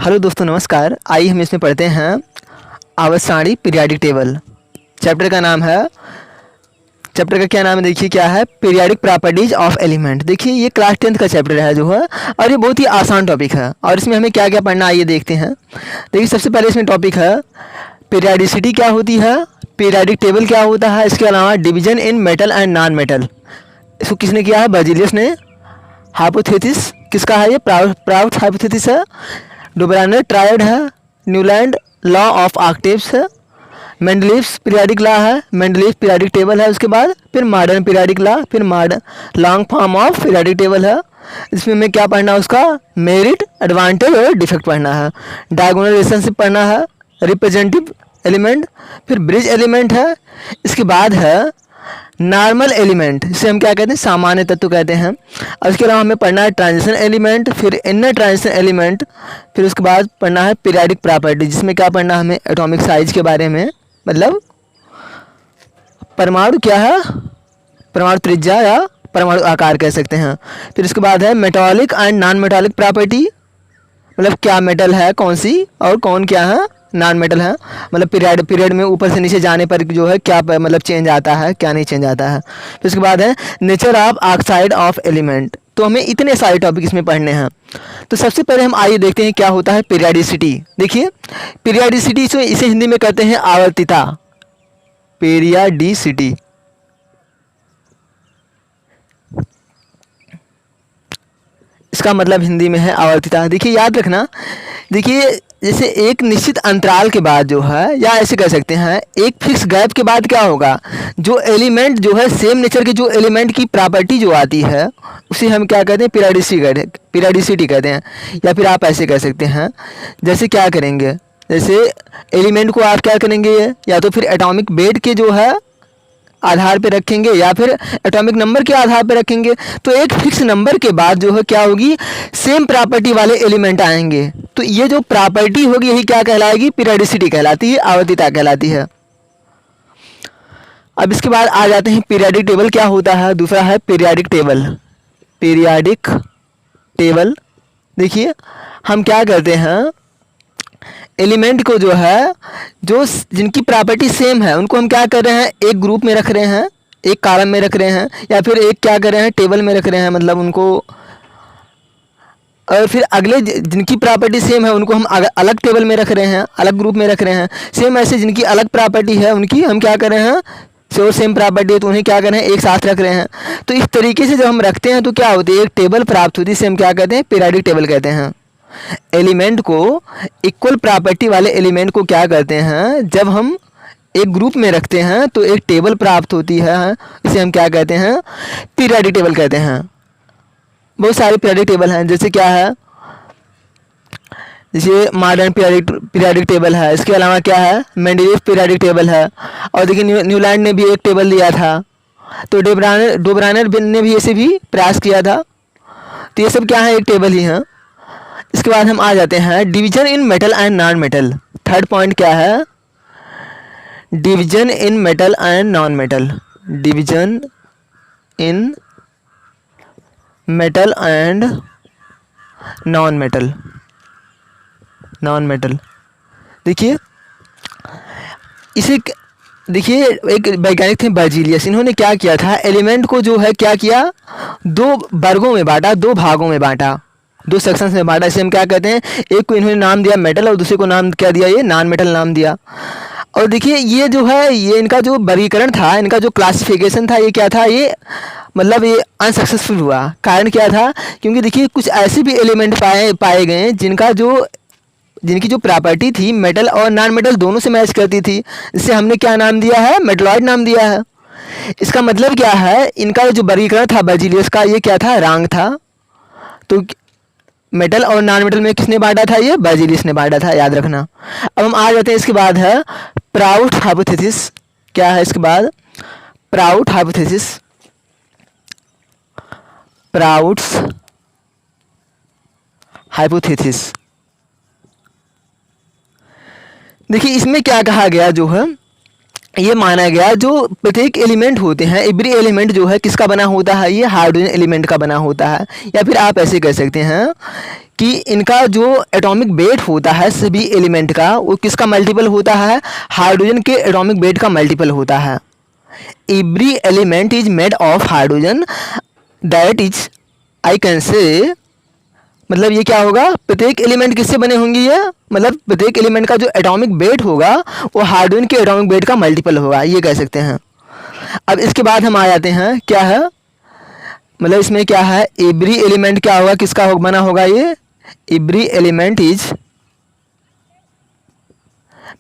Hello दोस्तों, नमस्कार। आइए हम इसमें पढ़ते हैं आवर्त पीरियाडिक टेबल। चैप्टर का नाम है, चैप्टर का क्या नाम है देखिए, क्या है, पीरियाडिक प्रॉपर्टीज ऑफ एलिमेंट। देखिए ये क्लास 10th का चैप्टर है जो है, और ये बहुत ही आसान टॉपिक है। और इसमें हमें क्या क्या पढ़ना, आइए देखते हैं। देखिए सबसे पहले इसमें टॉपिक है पीरियाडिसिटी क्या होती है, पीरियाडिक टेबल क्या होता है, इसके अलावा division in metal and non metal. इसको किसने किया है, बर्जीलियस ने। हाइपोथेसिस किसका है, ये प्राउट हाइपोथेसिस है। डुबरानर ट्रायड है। न्यूलैंड लॉ ऑफ ऑक्टेव्स है। मेंडलीव्स पीरियाडिक लॉ है। मेंडलीव्स पीरियाडिक टेबल है। उसके बाद फिर मॉडर्न पीरियाडिक लॉ, फिर modern long form of periodic table है। इसमें हमें क्या पढ़ना है, उसका मेरिट, एडवांटेज और डिफेक्ट पढ़ना है। डायगोनल रिलेशनशिप पढ़ना है। रिप्रेजेंटेटिव एलिमेंट, फिर ब्रिज एलिमेंट है। इसके बाद है नॉर्मल एलिमेंट, इसे हम क्या कहते हैं, सामान्य तत्व कहते हैं। और इसके अलावा हमें पढ़ना है ट्रांजिशन एलिमेंट, फिर इनर ट्रांजिशन एलिमेंट, फिर उसके बाद पढ़ना है पीरियाडिक प्रॉपर्टी, जिसमें क्या पढ़ना है हमें एटॉमिक साइज के बारे में, मतलब परमाणु क्या है, परमाणु त्रिज्या या परमाणु आकार कह सकते हैं। फिर उसके बाद है metallic and non metallic property, मतलब क्या मेटल है कौन सी और कौन क्या है नॉन मेटल है, मतलब पीरियड में ऊपर से नीचे जाने पर जो है क्या मतलब चेंज आता है, क्या नहीं चेंज आता है। फिर उसके बाद है nature of oxide of element. तो हमें इतने सारे टॉपिक इसमें पढ़ने हैं। तो सबसे पहले हम आइए देखते हैं क्या होता है पीरियडिसिटी। देखिए पीरियडिसिटी से इसे हिंदी में कहते हैं आवर्तिता, पीरियडिसिटी। इसका मतलब हिंदी में है आवर्तिता। देखिए याद रखना, देखिए जैसे एक निश्चित अंतराल के बाद जो है, या ऐसे कह सकते हैं एक फिक्स गैप के बाद क्या होगा, जो एलिमेंट जो है सेम नेचर के जो एलिमेंट की प्रॉपर्टी जो आती है उसे हम क्या कहते हैं, पीरियडिसिटी कहते हैं। या फिर आप ऐसे कह सकते हैं, जैसे क्या करेंगे, जैसे एलिमेंट को आप क्या करेंगे, या तो फिर एटॉमिक वेट के जो है आधार पे रखेंगे, या फिर एटॉमिक नंबर के आधार पे रखेंगे। तो एक फिक्स नंबर के बाद जो है क्या होगी, सेम प्रॉपर्टी वाले एलिमेंट आएंगे। तो ये जो प्रॉपर्टी होगी यही क्या कहलाएगी, पीरियडिसिटी कहलाती है, आवर्तिता कहलाती है। अब इसके बाद आ जाते हैं पीरियाडिक टेबल क्या होता है। दूसरा है पीरियाडिक टेबल। पीरियाडिक टेबल देखिए हम क्या करते हैं, एलिमेंट को जो है, जो जिनकी प्रॉपर्टी सेम है उनको हम क्या कर रहे हैं, एक ग्रुप में रख रहे हैं, एक कॉलम में रख रहे हैं, या फिर एक क्या कर रहे हैं, टेबल में रख रहे हैं, मतलब उनको। और फिर अगले जिनकी प्रॉपर्टी सेम है उनको हम अलग टेबल में रख रहे हैं, अलग ग्रुप में रख रहे हैं। सेम ऐसे जिनकी अलग प्रॉपर्टी है उनकी हम क्या कर रहे हैं, सेम प्रॉपर्टी है तो उन्हें क्या कर रहे हैं, एक साथ रख रहे हैं। तो इस तरीके से जब हम रखते हैं तो क्या होती है, एक टेबल प्राप्त होती है, इसे हम क्या कहते हैं, पीरियाडिक टेबल कहते हैं। एलिमेंट को, इक्वल प्रॉपर्टी वाले एलिमेंट को क्या करते हैं, जब हम एक ग्रुप में रखते हैं तो एक टेबल प्राप्त होती है, इसे हम क्या कहते हैं, पीरियाडिक टेबल कहते हैं। बहुत सारे पीरियाडिक टेबल हैं, जैसे क्या है, जैसे मॉडर्न पीरियाडिक टेबल है। इसके अलावा क्या है, मेंडलीव पीरियाडिक टेबल है। और देखिए न्यूलैंड ने भी एक टेबल दिया था, तो डोब्रानर ने भी ऐसे भी प्रयास किया था। तो ये सब क्या है, एक टेबल ही है। इसके बाद हम आ जाते हैं division in metal and non metal. Third point क्या है, division in metal and non metal. Division in metal and non metal. देखिए इसे, देखिए एक वैज्ञानिक थे बर्जीलियस, इन्होंने क्या किया था, एलिमेंट को जो है क्या किया, दो वर्गों में बांटा, दो भागों में बांटा, दो सेक्शंस में बांटा। इसे हम क्या कहते हैं, एक को इन्होंने नाम दिया मेटल और दूसरे को नाम क्या दिया, ये नॉन मेटल नाम दिया। और देखिए ये जो है, ये इनका जो वर्गीकरण था, इनका जो क्लासिफिकेशन था, ये क्या था, ये मतलब ये अनसक्सेसफुल हुआ। कारण क्या था, क्योंकि देखिए कुछ ऐसे भी एलिमेंट पाए गए जिनकी जो प्रॉपर्टी थी मेटल और नॉन मेटल दोनों से मैच करती थी, जिससे हमने क्या नाम दिया है, मेटलॉइड नाम दिया है। इसका मतलब क्या है, इनका जो वर्गीकरण था बर्जीलियस का, ये क्या था, रॉन्ग था। तो मेटल और नॉन मेटल में किसने बांटा था, ये बर्जीलियस ने बांटा था, याद रखना। अब हम आ जाते हैं, इसके बाद है प्राउट हाइपोथेसिस। क्या है इसके बाद, प्राउट हाइपोथेसिस। प्राउट्स हाइपोथेसिस। देखिए इसमें क्या कहा गया, जो है ये माना गया जो प्रत्येक एलिमेंट होते हैं, एवरी एलिमेंट जो है किसका बना होता है, ये हाइड्रोजन एलिमेंट का बना होता है। या फिर आप ऐसे कह सकते हैं कि इनका जो एटॉमिक वेट होता है सभी एलिमेंट का, वो किसका मल्टीपल होता है? हाइड्रोजन के एटॉमिक वेट का मल्टीपल होता है। Every element is made of hydrogen, that is I can say, मतलब ये क्या होगा, प्रत्येक एलिमेंट किससे बने होंगे ये, मतलब प्रत्येक एलिमेंट का जो एटॉमिक वेट होगा वो हाइड्रोजन के एटॉमिक वेट का मल्टीपल होगा, ये कह सकते हैं। अब इसके बाद हम आ जाते हैं, क्या है, मतलब इसमें क्या है, एवरी एलिमेंट क्या होगा, किसका बना होगा ये, every element is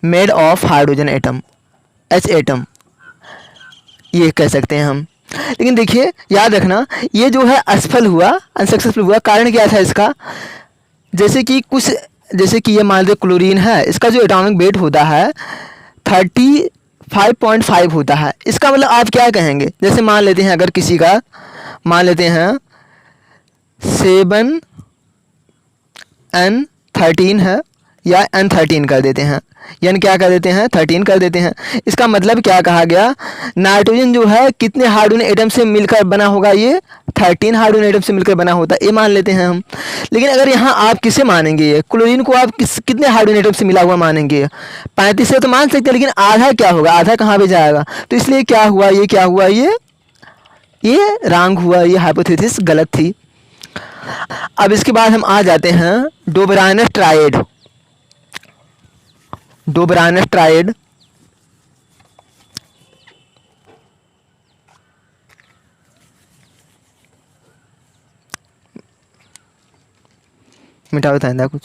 made of hydrogen atom, H atom, ये कह सकते हैं हम। लेकिन देखिए याद रखना, ये जो है असफल हुआ, अनसक्सेसफुल हुआ, कारण क्या था इसका, जैसे कि कुछ, जैसे कि ये मान लो क्लोरीन है, इसका जो एटॉमिक वेट होता है 35.5 होता है। इसका मतलब आप क्या कहेंगे, जैसे मान लेते हैं, अगर किसी का मान लेते हैं 7N13 है, या N13 कर देते हैं, यानी क्या कर देते हैं, 13 कर देते हैं। इसका मतलब क्या कहा गया, नाइट्रोजन जो है कितने हाइड्रोजन एटम से मिलकर बना होगा, ये 13 हाइड्रोजन एटम से मिलकर बना होता है, ये मान लेते हैं हम। लेकिन अगर यहाँ आप किसे मानेंगे, ये क्लोरीन को आप कितने हाइड्रोजन एटम से मिला हुआ मानेंगे, 35 से तो मान सकते हैं, लेकिन आधा क्या होगा, आधा कहाँ पे जाएगा, तो इसलिए क्या हुआ, ये क्या हुआ, ये रॉन्ग हुआ, ये हाइपोथेसिस गलत थी। अब इसके बाद हम आ जाते हैं डोबरानस ट्राइड, डोबरानस ट्राइड, मिटा बताएंगे कुछ,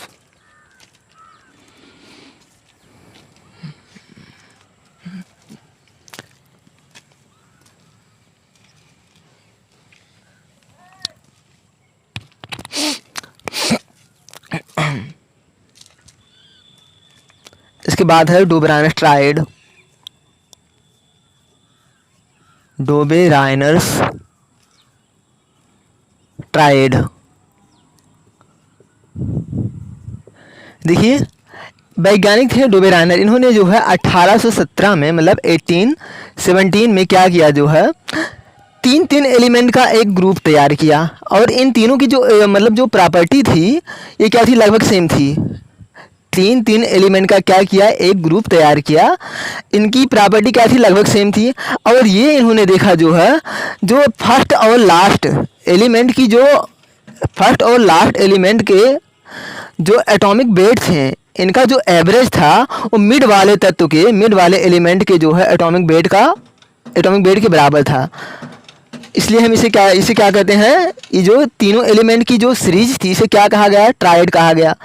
इसके बाद है डोबरानस ट्राइड, डोबेराइनस ट्राइड। देखिए वैज्ञानिक थे डोबेराइनर, इन्होंने जो है 1817 में, मतलब 1817 में क्या किया, जो है तीन एलिमेंट का एक ग्रुप तैयार किया, और इन तीनों की जो मतलब जो प्रॉपर्टी थी, ये क्या थी, लगभग सेम थी। तीन एलिमेंट का क्या किया, एक ग्रुप तैयार किया, इनकी प्रॉपर्टी क्या थी, लगभग सेम थी। और ये इन्होंने देखा जो है, जो फर्स्ट और लास्ट एलिमेंट की, जो फर्स्ट और लास्ट एलिमेंट के जो एटॉमिक वेट थे, इनका जो एवरेज था वो मिड वाले तत्व के, मिड वाले एलिमेंट के जो है एटॉमिक वेट के बराबर था। इसलिए हम इसे क्या कहते हैं, ये जो तीनों एलिमेंट की जो सीरीज थी, इसे क्या कहा गया, ट्राइड कहा गया।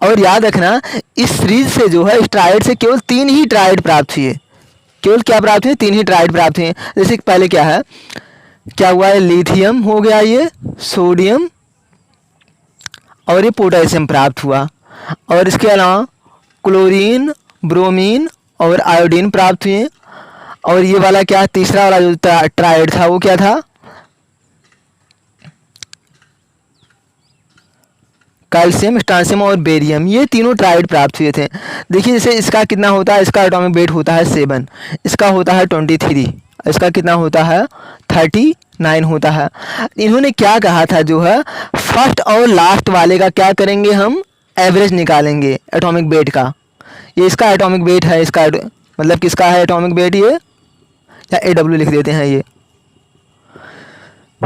और याद रखना, इस सीरीज से जो है, इस ट्राइड से केवल 3 ही ट्राइड प्राप्त हुए, केवल क्या प्राप्त हुए, 3 ही ट्राइड प्राप्त हुए। जैसे पहले क्या है, क्या हुआ है, लिथियम हो गया, ये सोडियम और ये पोटेशियम प्राप्त हुआ। और इसके अलावा क्लोरीन, ब्रोमीन और आयोडीन प्राप्त हुए। और ये वाला क्या, तीसरा वाला जो ट्राइड था वो क्या था, कैल्शियम, स्ट्रांसियम और बेरियम, ये तीनों ट्राइड प्राप्त हुए थे। देखिए जैसे इसका कितना होता है, इसका एटॉमिक वेट होता है 7, इसका होता है 23, इसका कितना होता है 39 होता है। इन्होंने क्या कहा था, जो है फर्स्ट और लास्ट वाले का क्या करेंगे, हम एवरेज निकालेंगे एटॉमिक वेट का। ये इसका एटॉमिक वेट है, इसका मतलब किसका है एटॉमिक वेट, ये या AW लिख देते हैं। ये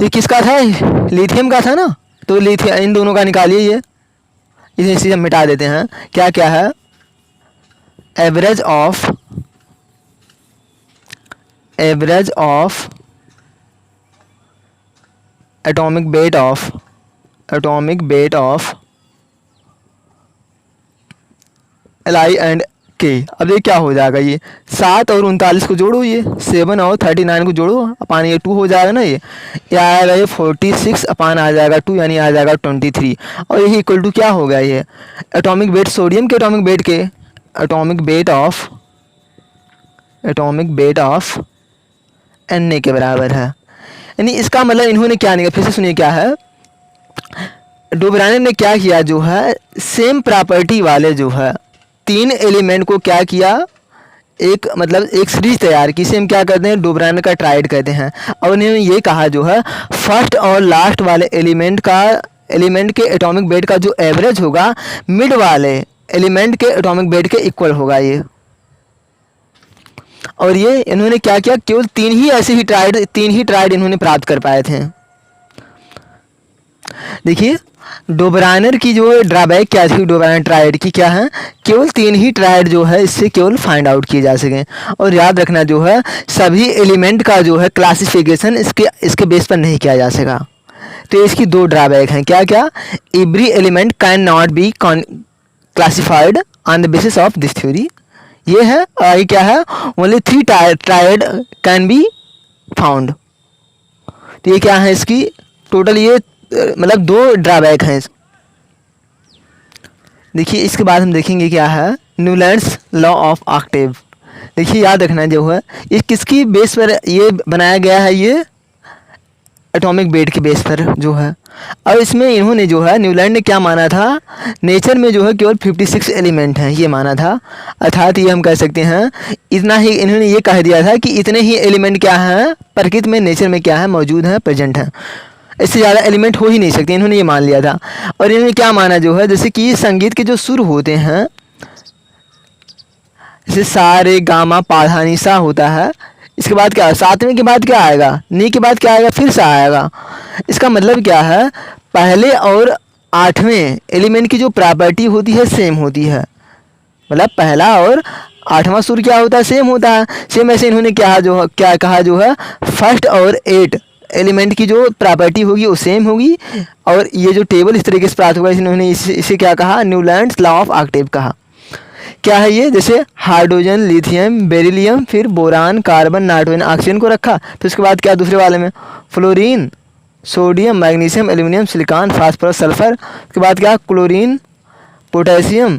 किसका था, लिथियम का था ना, तो लिथियम, इन दोनों का निकालिए, ये इसे सीधे मिटा देते हैं। क्या क्या है, average of atomic weight of Li and K। अब ये क्या हो जाएगा, ये 7 और 39 को जोड़ो, ये 7 और 39 को जोड़ो, अपान ये 2 हो जाएगा ना, ये आएगा, ये 46 अपान आ जाएगा 2, यानी आ जाएगा 23। और यही इक्वल टू क्या हो गया, ये एटॉमिक वेट सोडियम के एटॉमिक वेट ऑफ Na के बराबर है। यानी इसका मतलब इन्होंने क्या निकाला, फिर से सुनिए क्या है, डोबरानर ने क्या किया, जो है सेम प्रॉपर्टी वाले जो है 3 एलिमेंट को क्या किया, एक मतलब एक सीरीज तैयार की, इसे हम क्या कहते हैं, डोबरानर का ट्राइड कहते हैं। और उन्होंने ये कहा, जो है फर्स्ट और लास्ट वाले एलिमेंट का एलिमेंट के एटॉमिक वेट का जो एवरेज होगा मिड वाले एलिमेंट के एटॉमिक वेट के इक्वल होगा ये। और ये इन्होंने क्या किया, केवल तीन ही ट्राइड इन्होंने प्राप्त कर पाए थे। देखिए डोबरानर की जो ड्रॉबैक क्या थी, डोबरानर ट्राइड की क्या है, केवल 3 ही ट्राइड जो है इससे केवल फाइंड आउट किए जा सकें। और याद रखना जो है सभी एलिमेंट का जो है क्लासिफिकेशन इसके बेस पर नहीं किया जा सका। तो इसकी 2 ड्रॉबैक हैं, क्या क्या, every element can not be classified on the basis of this theory, ये है। और ये क्या है, only 3 tried can be found. तो ये क्या है इसकी टोटल, ये मतलब 2 ड्रॉबैक हैं। देखिए इसके बाद हम देखेंगे क्या है, न्यूलैंड्स लॉ ऑफ ऑक्टेव। देखिए याद रखना जो है ये किसकी बेस पर ये बनाया गया है, ये एटॉमिक वेट के बेस पर जो है। और इसमें इन्होंने जो है न्यूलैंड ने क्या माना था, नेचर में जो है केवल 56 एलिमेंट हैं ये माना था। अर्थात ये हम कह सकते हैं इतना ही, इन्होंने ये कह दिया था कि इतने ही एलिमेंट क्या हैं प्रकृति में, नेचर में क्या है मौजूद हैं, प्रेजेंट हैं, इससे ज़्यादा एलिमेंट हो ही नहीं सकते, इन्होंने ये मान लिया था। और इन्होंने क्या माना जो है, जैसे कि संगीत के जो सुर होते हैं, जैसे सा रे गा मा पा धा नी सा होता है, इसके बाद क्या, 7वें के बाद क्या आएगा, नी के बाद क्या आएगा, फिर सा आएगा। इसका मतलब क्या है, पहले और 8वें एलिमेंट की जो प्रॉपर्टी होती है सेम होती है, मतलब पहला और 8वां सुर क्या होता है, सेम होता है। सेम ऐसे इन्होंने क्या कहा जो है फर्स्ट और 8 एलिमेंट की जो प्रॉपर्टी होगी वो सेम होगी। और ये जो टेबल इस तरीके से प्राप्त होगा, इन्होंने इसे क्या कहा, न्यूलैंड्स लॉ ऑफ ऑक्टेव कहा। क्या है ये, जैसे हाइड्रोजन, लिथियम, बेरिलियम, फिर बोरान, कार्बन, नाइट्रोजन, ऑक्सीजन को रखा। फिर उसके बाद क्या दूसरे वाले में fluorine, sodium, magnesium, aluminium, silicon, phosphorus, sulphur. उसके बाद क्या, क्लोरीन, पोटेशियम,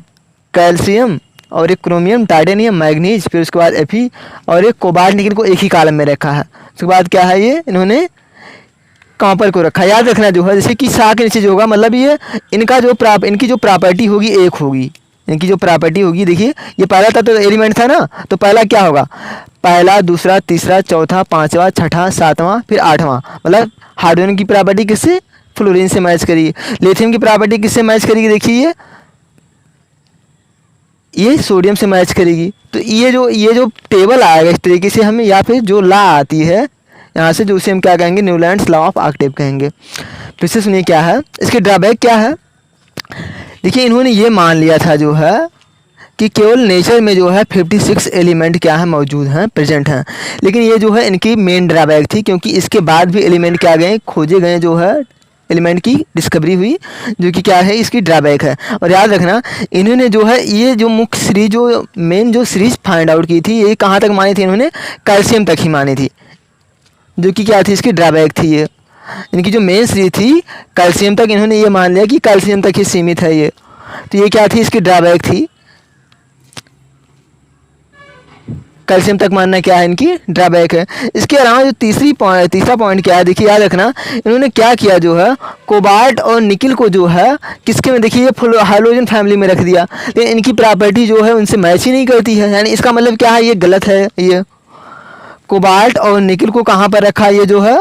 कैल्शियम और एक क्रोमियम, टाइटेनियम, मैग्नीज। फिर उसके बाद Fe और एक कोबाल्ट निकल को एक ही कॉलम में रखा है। उसके बाद क्या है, ये इन्होंने कॉपर को रखा। याद रखना जो है जैसे कि सा के नीचे जो होगा, मतलब ये इनकी जो प्रॉपर्टी होगी एक होगी, इनकी जो प्रॉपर्टी होगी। देखिए ये पहला था तो एलिमेंट था ना, तो पहला क्या होगा, पहला, दूसरा, तीसरा, चौथा, 5वां, 6ठा, 7वां, फिर 8वां। मतलब हाइड्रोजन की प्रॉपर्टी किससे, फ्लोरीन से मैच करेगी। लिथियम की प्रॉपर्टी किससे मैच करेगी, देखिए ये सोडियम से मैच करेगी। तो ये जो टेबल आएगा इस तरीके से हमें, या फिर जो लॉ आती है यहाँ से, जो उसे हम क्या कहेंगे, न्यूलैंड्स लॉ ऑफ ऑक्टेव कहेंगे। फिर से सुनिए क्या है, इसके ड्रॉबैक क्या है। देखिए इन्होंने ये मान लिया था जो है कि केवल नेचर में जो है 56 एलिमेंट क्या है मौजूद हैं, प्रेजेंट हैं। लेकिन ये जो है इनकी मेन ड्रॉबैक थी, क्योंकि इसके बाद भी एलिमेंट क्या गए, खोजे गए, जो है एलिमेंट की डिस्कवरी हुई, जो कि क्या है इसकी ड्रॉबैक है। और याद रखना इन्होंने जो है ये जो मुख्य सीरीज, जो मेन जो सीरीज फाइंड आउट की थी, ये कहाँ तक मानी थी, इन्होंने कैल्शियम तक ही मानी थी, जो कि क्या थी, इसकी ड्रॉबैक थी। ये इनकी जो मेन सीरीज थी कैल्शियम तक, इन्होंने ये मान लिया कि कैल्शियम तक ही सीमित है ये। तो ये क्या थी, इसकी ड्रॉबैक थी, कैल्शियम तक मानना क्या है, इनकी ड्रॉबैक है। इसके अलावा जो तीसरा पॉइंट क्या है, देखिए याद रखना इन्होंने क्या किया जो है, कोबाल्ट और निकिल को जो है किसके में, देखिए ये हाइड्रोजन फैमिली में रख दिया, लेकिन इनकी प्रॉपर्टी जो है उनसे मैच ही नहीं करती है। यानी इसका मतलब क्या है, ये गलत है। ये कोबाल्ट और निकिल को कहाँ पर रखा, ये जो है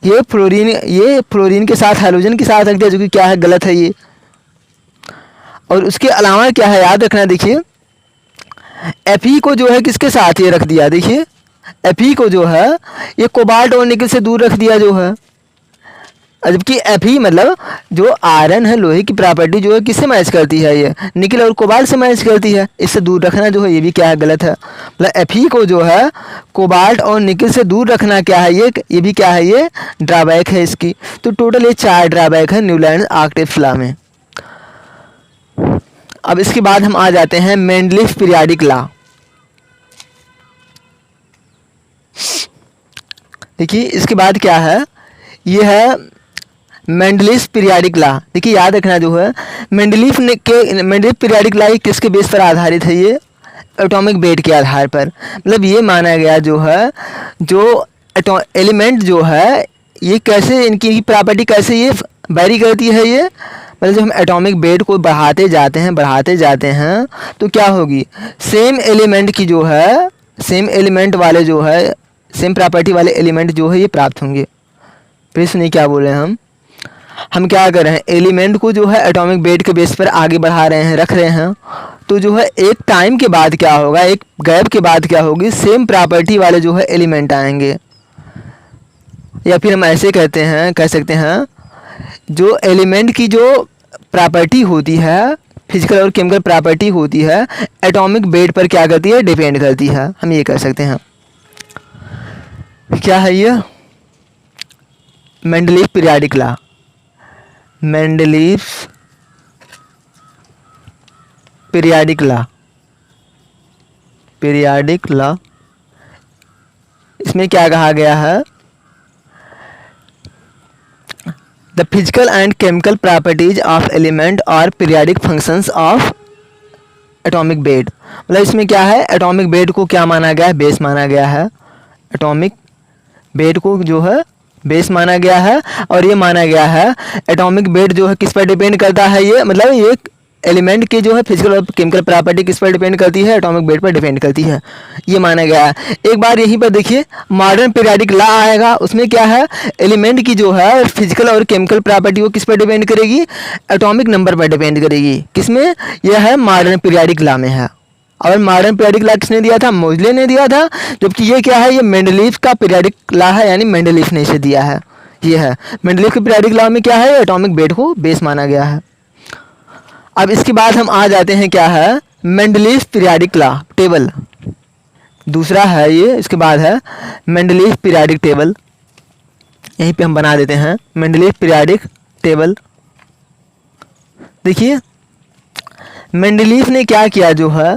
ये फ्लोरीन के साथ, हाइड्रोजन के साथ रख दिया, जो कि क्या है, गलत है ये। और उसके अलावा क्या है, याद रखना, देखिए Fe को जो है किसके साथ ये रख दिया, देखिए Fe को जो है ये कोबाल्ट और निकल से दूर रख दिया जो है। जबकि Fe मतलब जो आयरन है, लोहे की प्रॉपर्टी जो है किससे मैच करती है, ये निकल और कोबाल्ट से मैच करती है। इससे दूर रखना जो है ये भी क्या है, गलत है। मतलब Fe को जो है कोबाल्ट और निकल से दूर रखना क्या है, ये भी क्या है, ये ड्रॉबैक है इसकी। तो टोटल ये 4 ड्रॉबैक है न्यूलैंड ऑक्टेव लॉ में। अब इसके बाद हम आ जाते हैं मेंडलीफ पीरियाडिक लॉ। देखिए इसके बाद क्या है, ये है मेंडलीफ पीरियाडिक लॉ। देखिए याद रखना जो है मेंडलीफ पीरियाडिक लॉ किसके बेस पर आधारित है, ये एटॉमिक वेट के आधार पर। मतलब ये माना गया जो है, जो एलिमेंट जो है ये कैसे, इनकी प्रॉपर्टी कैसे ये वेरी करती है, ये मतलब जब हम एटॉमिक वेट को बढ़ाते जाते हैं तो क्या होगी, सेम एलिमेंट की जो है, सेम एलिमेंट वाले जो है, सेम प्रॉपर्टी वाले एलिमेंट जो है ये प्राप्त होंगे। फिर सुनिए क्या बोले हम, हम क्या कर रहे हैं, एलिमेंट को जो है एटॉमिक वेट के बेस पर आगे बढ़ा रहे हैं, रख रहे हैं, तो जो है एक टाइम के बाद क्या होगा, एक गैप के बाद क्या होगी, सेम प्रॉपर्टी वाले जो है एलिमेंट आएंगे। या फिर हम ऐसे कहते हैं, कह सकते हैं, जो एलिमेंट की जो प्रॉपर्टी होती है, फिजिकल और केमिकल प्रॉपर्टी होती है, एटॉमिक वेट पर क्या करती है, डिपेंड करती है। हम ये कह सकते हैं। क्या है ये, Mendeleev periodic law. Mendeleev periodic law, periodic law, इसमें क्या कहा गया है, the physical and chemical properties of element और periodic functions of atomic weight. मतलब इसमें क्या है, एटॉमिक वेट को क्या माना गया है, बेस माना गया है। एटॉमिक वेट को जो है बेस माना गया है, और ये माना गया है एटॉमिक वेट जो है किस पर डिपेंड करता है, ये मतलब ये एलिमेंट की जो है फिजिकल और केमिकल प्रॉपर्टी किस पर डिपेंड करती है, एटॉमिक वेट पर डिपेंड करती है, ये माना गया है। एक बार यहीं पर देखिए, मॉडर्न पीरियाडिक लॉ आएगा, उसमें क्या है, एलिमेंट की जो है फिजिकल और केमिकल प्रॉपर्टी वो किस पर डिपेंड करेगी, एटॉमिक नंबर पर डिपेंड करेगी। किसमें, यह है मॉडर्न पीरियाडिक लॉ में है। और मॉडर्न पीरियाडिक लॉ किसने दिया था, मोजले ने दिया था। जबकि ये क्या है, ये मेंडलीव का पीरियाडिक लॉ है, यानी मेंडलीव ने इसे दिया है। ये है मेंडलीव के पीरियाडिक लॉ में क्या है, एटॉमिक वेट को बेस माना गया है। अब इसके बाद हम आ जाते हैं, क्या है, मेंडलीव पीरियाडिक लॉ टेबल, दूसरा है ये। इसके बाद है मेंडलीव पीरियाडिक टेबल, यहीं पे हम बना देते हैं मेंडलीव पीरियाडिक टेबल। देखिए मेंडलीव ने क्या किया, जो है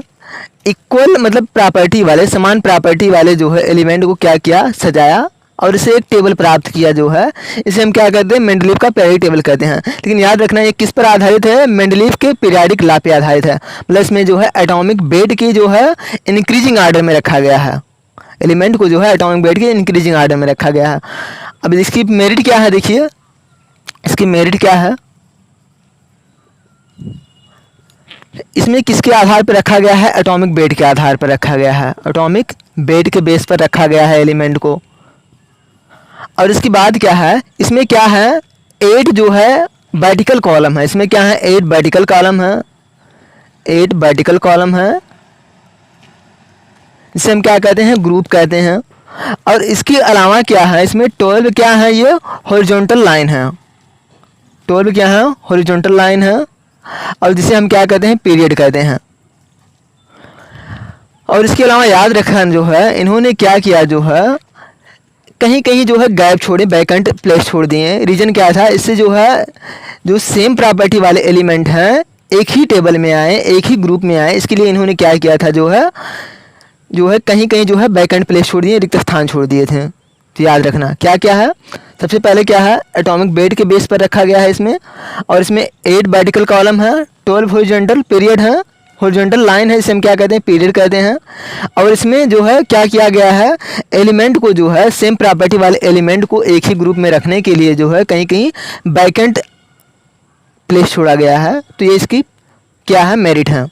इक्वल मतलब प्रॉपर्टी वाले, समान प्रॉपर्टी वाले जो है एलिमेंट को क्या किया, सजाया, और इसे एक टेबल प्राप्त किया, जो है इसे हम क्या कहते हैं, मेंडलीव का पीरियाडिक टेबल कहते हैं। लेकिन याद रखना ये किस पर आधारित है, मेंडलीव के पीरियाडिक लॉ पे आधारित है। मतलब इसमें जो है एटॉमिक वेट की जो है इंक्रीजिंग आर्डर में रखा गया है, एलिमेंट को जो है एटॉमिक वेट के इंक्रीजिंग आर्डर में रखा गया है। अब इसकी मेरिट क्या है, देखिए इसकी मेरिट क्या है, इसमें किसके आधार पर रखा गया है, एटॉमिक वेट के आधार पर रखा गया है, एटॉमिक वेट के बेस पर रखा गया है एलिमेंट को। और इसके बाद क्या है, इसमें क्या है, 8 जो है वर्टिकल कॉलम है, इसमें क्या है, 8 वर्टिकल कॉलम है, 8 वर्टिकल कॉलम है, इसे हम क्या कहते हैं, ग्रुप कहते हैं। और इसके अलावा क्या है, इसमें 12 क्या है, ये हॉरिजॉन्टल लाइन है, 12 क्या है, हॉरिजॉन्टल लाइन है, और जिसे हम क्या कहते हैं, पीरियड कहते हैं। और इसके अलावा याद रखना, जो है इन्होंने क्या किया, जो है कहीं कहीं जो है गैप छोड़े, वैकेंट प्लेस छोड़ दिए। रीजन क्या था, इससे जो है जो सेम प्रॉपर्टी वाले एलिमेंट हैं एक ही टेबल में आए, एक ही ग्रुप में आए, इसके लिए इन्होंने क्या किया था, जो है कहीं कहीं जो है वैकेंट प्लेस छोड़ दिए, रिक्त स्थान छोड़ दिए थे। तो याद रखना क्या क्या है, सबसे पहले क्या है, एटॉमिक वेट के बेस पर रखा गया है इसमें, और इसमें 8 वर्टिकल कॉलम है, 12 हॉरिजॉन्टल पीरियड है, हॉरिजॉन्टल लाइन है, इसे हम क्या कहते हैं, पीरियड कहते हैं। और इसमें जो है क्या किया गया है, एलिमेंट को जो है सेम प्रॉपर्टी वाले एलिमेंट को एक ही ग्रुप में रखने के लिए जो है कहीं कहीं वैकेंट प्लेस छोड़ा गया है। तो ये इसकी क्या है, मेरिट है।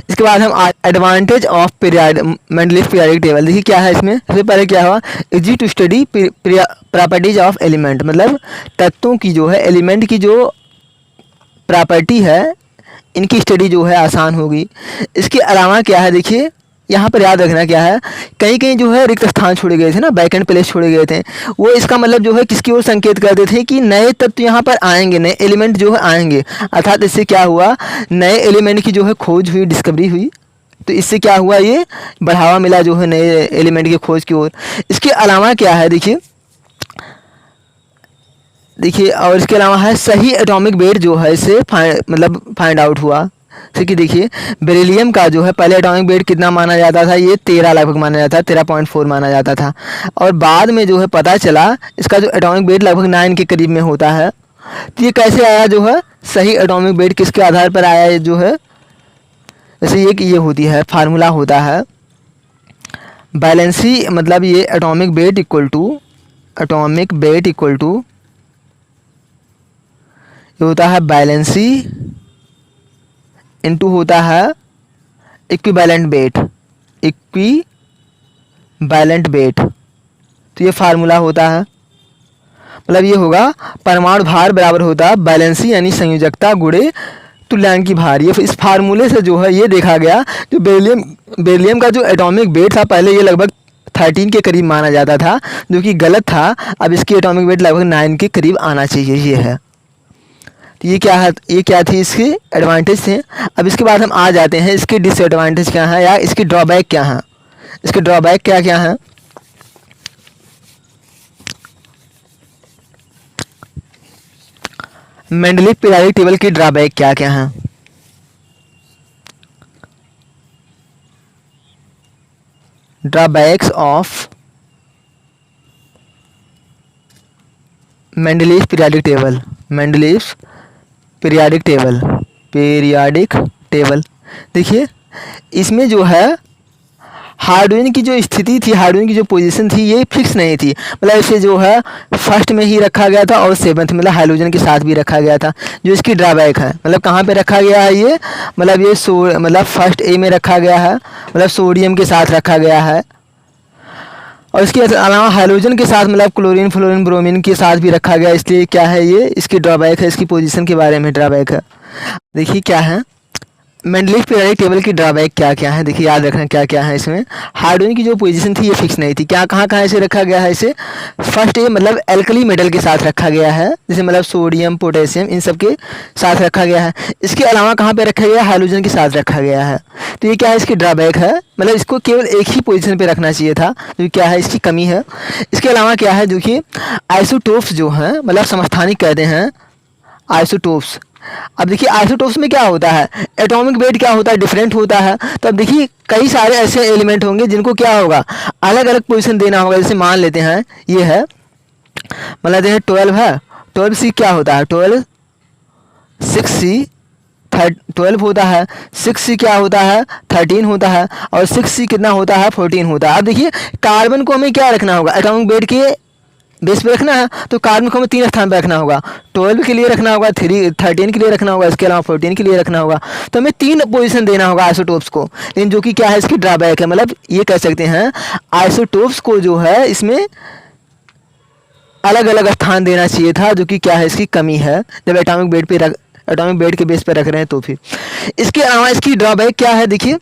इसके बाद हम advantage of period Mendeleev periodic table, देखिए क्या है इसमें। सबसे पहले क्या हुआ, easy to study properties of element, मतलब तत्वों की जो है एलिमेंट की जो प्रॉपर्टी है इनकी स्टडी जो है आसान होगी। इसके अलावा क्या है, देखिए यहाँ पर याद रखना क्या है, कहीं कहीं जो है रिक्त स्थान छोड़े गए थे ना, वैकेंट प्लेस छोड़े गए थे, वो इसका मतलब जो है किसकी ओर संकेत करते थे कि नए तत्व यहाँ पर आएंगे, नए एलिमेंट जो है आएंगे। अर्थात इससे क्या हुआ, नए एलिमेंट की जो है खोज हुई, डिस्कवरी हुई। तो इससे क्या हुआ, ये बढ़ावा मिला जो है नए एलिमेंट की खोज की ओर। इसके अलावा क्या है, देखिए और इसके अलावा है सही एटॉमिक वेट जो है इससे फाइंड आउट हुआ। कि देखिए बेरिलियम का जो है पहले एटॉमिक वेट कितना माना जाता था, ये 13 लगभग माना जाता था, 13.4 माना जाता था। और बाद में जो है पता चला इसका जो एटॉमिक वेट लगभग 9 के करीब में होता है। तो ये कैसे आया, जो है सही एटॉमिक वेट किसके आधार पर आया, जो है जैसे ये होती है, फार्मूला होता है बैलेंसी, मतलब ये एटॉमिक वेट इक्वल टू ये होता है बैलेंसी इनटू होता है इक्विवेलेंट वेट। तो ये फार्मूला होता है, मतलब ये होगा परमाणु भार बराबर होता है बैलेंसी यानी संयोजकता गुणे तुल्यांक की भार। ये इस फार्मूले से जो है ये देखा गया, जो बेरिलियम का जो एटॉमिक वेट था पहले ये लगभग 13 के करीब माना जाता था, जो कि गलत था। अब इसकी एटॉमिक वेट लगभग 9 के करीब आना चाहिए, ये है। तो ये क्या है, ये क्या थी इसके एडवांटेज थे। अब इसके बाद हम आ जाते हैं इसके डिसएडवांटेज क्या है या इसकी ड्रॉबैक क्या है। इसके ड्रॉबैक क्या क्या है। मेंडलीव पीरियोडिक टेबल की ड्रॉबैक क्या क्या है। Drawbacks of Mendeleev periodic table. Mendeleev periodic table, periodic table देखिए इसमें जो है हाइड्रोजन की जो स्थिति थी, हाइड्रोजन की जो पोजीशन थी ये फिक्स नहीं थी। मतलब इसे जो है फर्स्ट में ही रखा गया था और सेवंथ मतलब हाइड्रोजन के साथ भी रखा गया था, जो इसकी ड्रॉबैक है। मतलब कहाँ पे रखा गया है ये, मतलब ये मतलब फर्स्ट ए में रखा गया है, मतलब सोडियम के साथ रखा गया है। और इसके अलावा हाइड्रोजन के साथ मतलब क्लोरीन फ्लोरीन ब्रोमीन के साथ भी रखा गया, इसलिए क्या है ये इसकी ड्रॉबैक है। इसकी पोजीशन के बारे में ड्रॉबैक है। देखिए क्या है मेंडलीव पीरियोडिक टेबल की ड्रॉबैक क्या क्या है। देखिए याद रखना क्या क्या है इसमें। हाइड्रोजन की जो पोजीशन थी ये फिक्स नहीं थी। क्या कहाँ कहाँ इसे रखा गया है, इसे फर्स्ट ए मतलब एल्कली मेटल के साथ रखा गया है, जैसे मतलब सोडियम पोटेशियम इन सब के साथ रखा गया है। इसके अलावा कहाँ पे रखा गया है, हाइड्रोजन के साथ रखा गया है। तो ये क्या है इसकी ड्रॉबैक है, मतलब इसको केवल एक ही पोजीशन पे रखना चाहिए था, जो क्या है इसकी कमी है। इसके अलावा क्या है, जो कि आइसोटोप्स जो हैं मतलब समस्थानिक कहते हैं आइसोटोप्स। अब देखिए आइसोटोप्स में क्या होता है, एटॉमिक वेट क्या होता है डिफरेंट होता है। तो अब देखिए कई सारे ऐसे एलिमेंट होंगे जिनको क्या होगा अलग अलग पोजीशन देना होगा। जैसे मान लेते हैं ये है, मतलब देखिए 12 है, 12C क्या होता है 12 6C 12 होता है, 6C क्या होता है 13 होता है, और 6C कितना होता है 14 होता है। अब देखिए कार्बन को हमें क्या रखना होगा, एटॉमिक वेट के बेस पे रखना है, तो कार्बन को हमें 3 स्थान पर रखना होगा। 12 के लिए रखना होगा, 13 के लिए रखना होगा, इसके अलावा 14 के लिए रखना होगा। तो हमें 3 पोजीशन देना होगा आइसोटोप्स को, लेकिन जो कि क्या है इसकी ड्रॉबैक है। मतलब ये कह सकते हैं आइसोटोप्स को जो है इसमें अलग अलग स्थान देना चाहिए था, जो कि क्या है इसकी कमी है जब एटॉमिक वेट के बेस पे रख रहे हैं तो। फिर इसके अलावा इसकी ड्रॉबैक क्या है, देखिए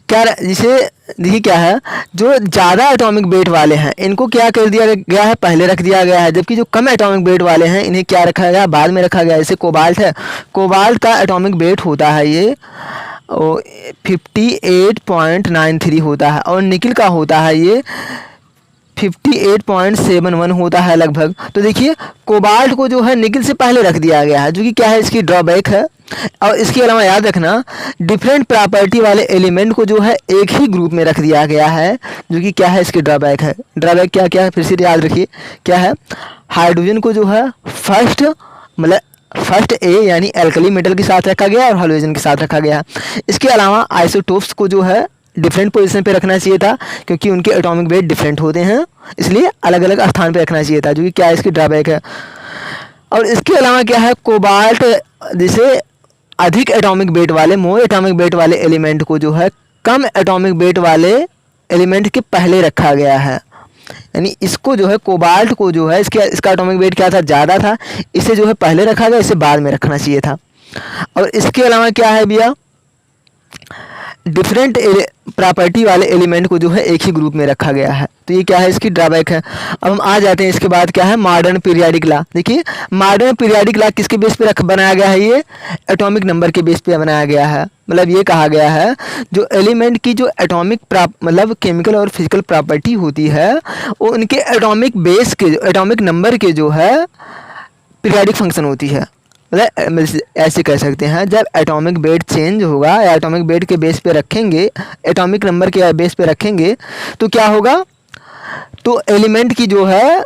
क्या जिसे देखिए क्या है, जो ज़्यादा एटॉमिक वेट वाले हैं इनको क्या कर दिया गया है पहले रख दिया गया है, जबकि जो कम एटॉमिक वेट वाले हैं इन्हें क्या रखा गया बाद में रखा गया। जैसे कोबाल्ट है, कोबाल्ट का एटॉमिक वेट होता है ये 58.93 होता है, और निकिल का होता है ये 58.71 होता है लगभग। तो देखिए कोबाल्ट को जो है निकिल से पहले रख दिया गया है, जो कि क्या है इसकी ड्रॉबैक है। और इसके अलावा याद रखना डिफरेंट प्रॉपर्टी वाले एलिमेंट को जो है एक ही ग्रुप में रख दिया गया है, जो कि क्या है इसकी ड्रॉबैक है। ड्रॉबैक क्या क्या है फिर से याद रखिए क्या है, हाइड्रोजन को जो है फर्स्ट ए यानी एल्कली मेटल के साथ रखा गया और हाइड्रोजन के साथ रखा गया। इसके अलावा आइसोटोप्स को जो है डिफरेंट पोजीशन पे रखना चाहिए था, क्योंकि उनके एटॉमिक वेट डिफरेंट होते हैं, इसलिए अलग अलग स्थान पे रखना चाहिए था, जो कि क्या है इसकी ड्रॉबैक है। और इसके अलावा क्या है कोबाल्ट जैसे अधिक एटॉमिक वेट वाले मोर एटॉमिक वेट वाले एलिमेंट को जो है कम एटॉमिक वेट वाले एलिमेंट के पहले रखा गया है। यानी इसको जो है कोबाल्ट को जो है इसका एटॉमिक वेट क्या था ज़्यादा था, इसे जो है पहले रखा गया, इसे बाद में रखना चाहिए था। और इसके अलावा क्या है भैया, डिफरेंट प्रॉपर्टी वाले एलिमेंट को जो है एक ही ग्रुप में रखा गया है, तो ये क्या है इसकी ड्रॉबैक है। अब हम आ जाते हैं इसके बाद क्या है मॉडर्न पीरियोडिक लॉ। देखिए मॉडर्न पीरियोडिक लॉ किसके बेस पे बनाया गया है, ये एटॉमिक नंबर के बेस पे बनाया गया है। मतलब ये कहा गया है जो एलिमेंट की जो एटॉमिक मतलब केमिकल और फिजिकल प्रॉपर्टी होती है वो उनके एटॉमिक बेस के एटॉमिक नंबर के जो है पीरियोडिक फंक्शन होती है। मतलब ऐसे कह सकते हैं जब एटॉमिक वेट चेंज होगा या एटॉमिक वेट के बेस पे रखेंगे, एटॉमिक नंबर के बेस पे रखेंगे, तो क्या होगा, तो एलिमेंट की जो है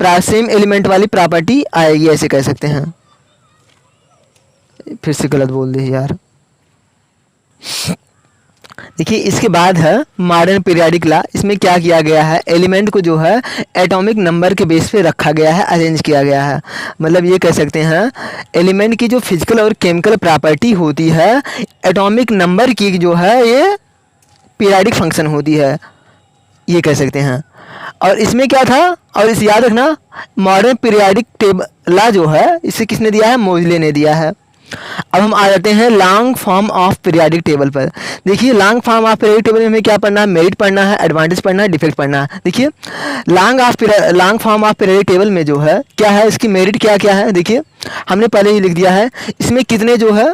सेम एलिमेंट वाली प्रॉपर्टी आएगी, ऐसे कह सकते हैं। फिर से गलत बोल दी यार। देखिए इसके बाद है मॉडर्न पीरियोडिक लॉ। इसमें क्या किया गया है, एलिमेंट को जो है एटॉमिक नंबर के बेस पे रखा गया है, अरेंज किया गया है। मतलब ये कह सकते हैं एलिमेंट की जो फिजिकल और केमिकल प्रॉपर्टी होती है एटॉमिक नंबर की जो है ये पीरियोडिक फंक्शन होती है, ये कह सकते हैं। और इसमें क्या था, और इसे याद रखना, मॉडर्न पीरियाडिक टेबल जो है इसे किसने दिया है, मोजले ने दिया है। अब हम आ जाते हैं long form of periodic table पर। देखिए long form of periodic table में हमें क्या पढ़ना है, मेरिट पढ़ना है, एडवांटेज पढ़ना है, डिफेक्ट पढ़ना है। देखिए long form of periodic table में जो है क्या है, इसकी मेरिट क्या क्या है, देखिए हमने पहले ही लिख दिया है। इसमें कितने जो है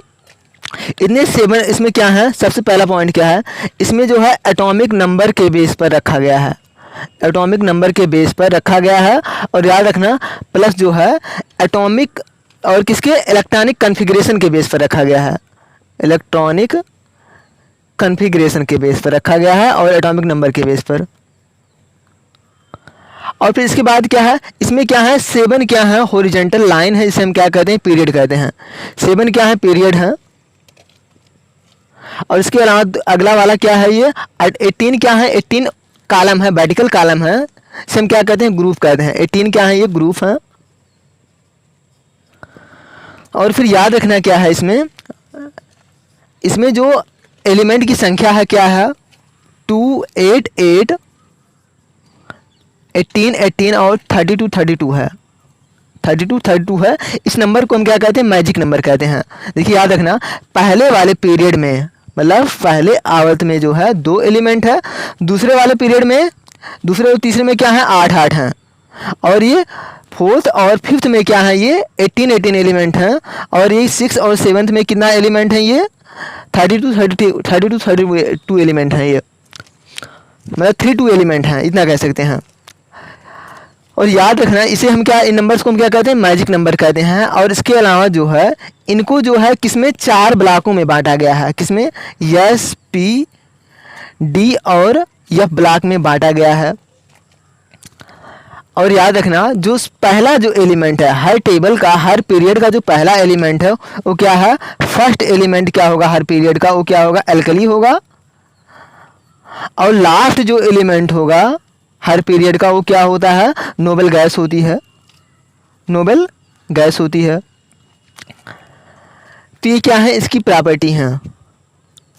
इतने 7, इसमें क्या है, सबसे पहला पॉइंट क्या है, इसमें जो है एटॉमिक नंबर के बेस पर रखा गया है, एटॉमिक नंबर के बेस पर रखा गया है। और याद रखना प्लस जो है एटॉमिक और किसके, इलेक्ट्रॉनिक कॉन्फ़िगरेशन के बेस पर रखा गया है, इलेक्ट्रॉनिक कॉन्फ़िगरेशन के बेस पर रखा गया है और एटॉमिक नंबर के बेस पर। और फिर इसके बाद क्या है, इसमें क्या है, 7 क्या है, हॉरिजॉन्टल लाइन है, इसे हम क्या कहते हैं, पीरियड कहते हैं। 7 क्या है, पीरियड है। और इसके अलावा अगला वाला क्या है, ये 18 क्या है, 18 कॉलम है, वर्टिकल कॉलम है, इसे हम क्या कहते हैं, ग्रुप कहते हैं। 18 क्या है, ये ग्रुप है। और फिर याद रखना क्या है, इसमें जो एलिमेंट की संख्या है क्या है, 2, 8, 8, 18, 18 और 32, 32 है, 32, 32 है। इस नंबर को हम क्या कहते हैं, मैजिक नंबर कहते हैं। देखिए याद रखना, पहले वाले पीरियड में मतलब पहले आवर्त में जो है 2 एलिमेंट है, दूसरे वाले पीरियड में, दूसरे और तीसरे में क्या है, 8, 8 हैं। और ये 4th और 5th में क्या है, ये 18, 18 एलिमेंट हैं। और ये 6th और 7th में कितना एलिमेंट है, ये 32, 32 एलिमेंट हैं, ये मतलब 32 एलिमेंट हैं, इतना कह सकते हैं। और याद रखना इसे हम क्या, इन नंबर्स को हम क्या कहते हैं, मैजिक नंबर कहते हैं। और इसके अलावा जो है इनको जो है किसमें, 4 ब्लॉकों में बांटा गया है, किसमें, एस, पी, डी और एफ ब्लॉक में बांटा गया है। और याद रखना जो पहला जो एलिमेंट है हर टेबल का, हर पीरियड का जो पहला एलिमेंट है वो क्या है, फर्स्ट एलिमेंट क्या होगा हर पीरियड का, वो क्या होगा, एल्कली होगा। और लास्ट जो एलिमेंट होगा हर पीरियड का वो क्या होता है, नोबल गैस होती है, नोबल गैस होती है। तो ये क्या है, इसकी प्रॉपर्टी हैं।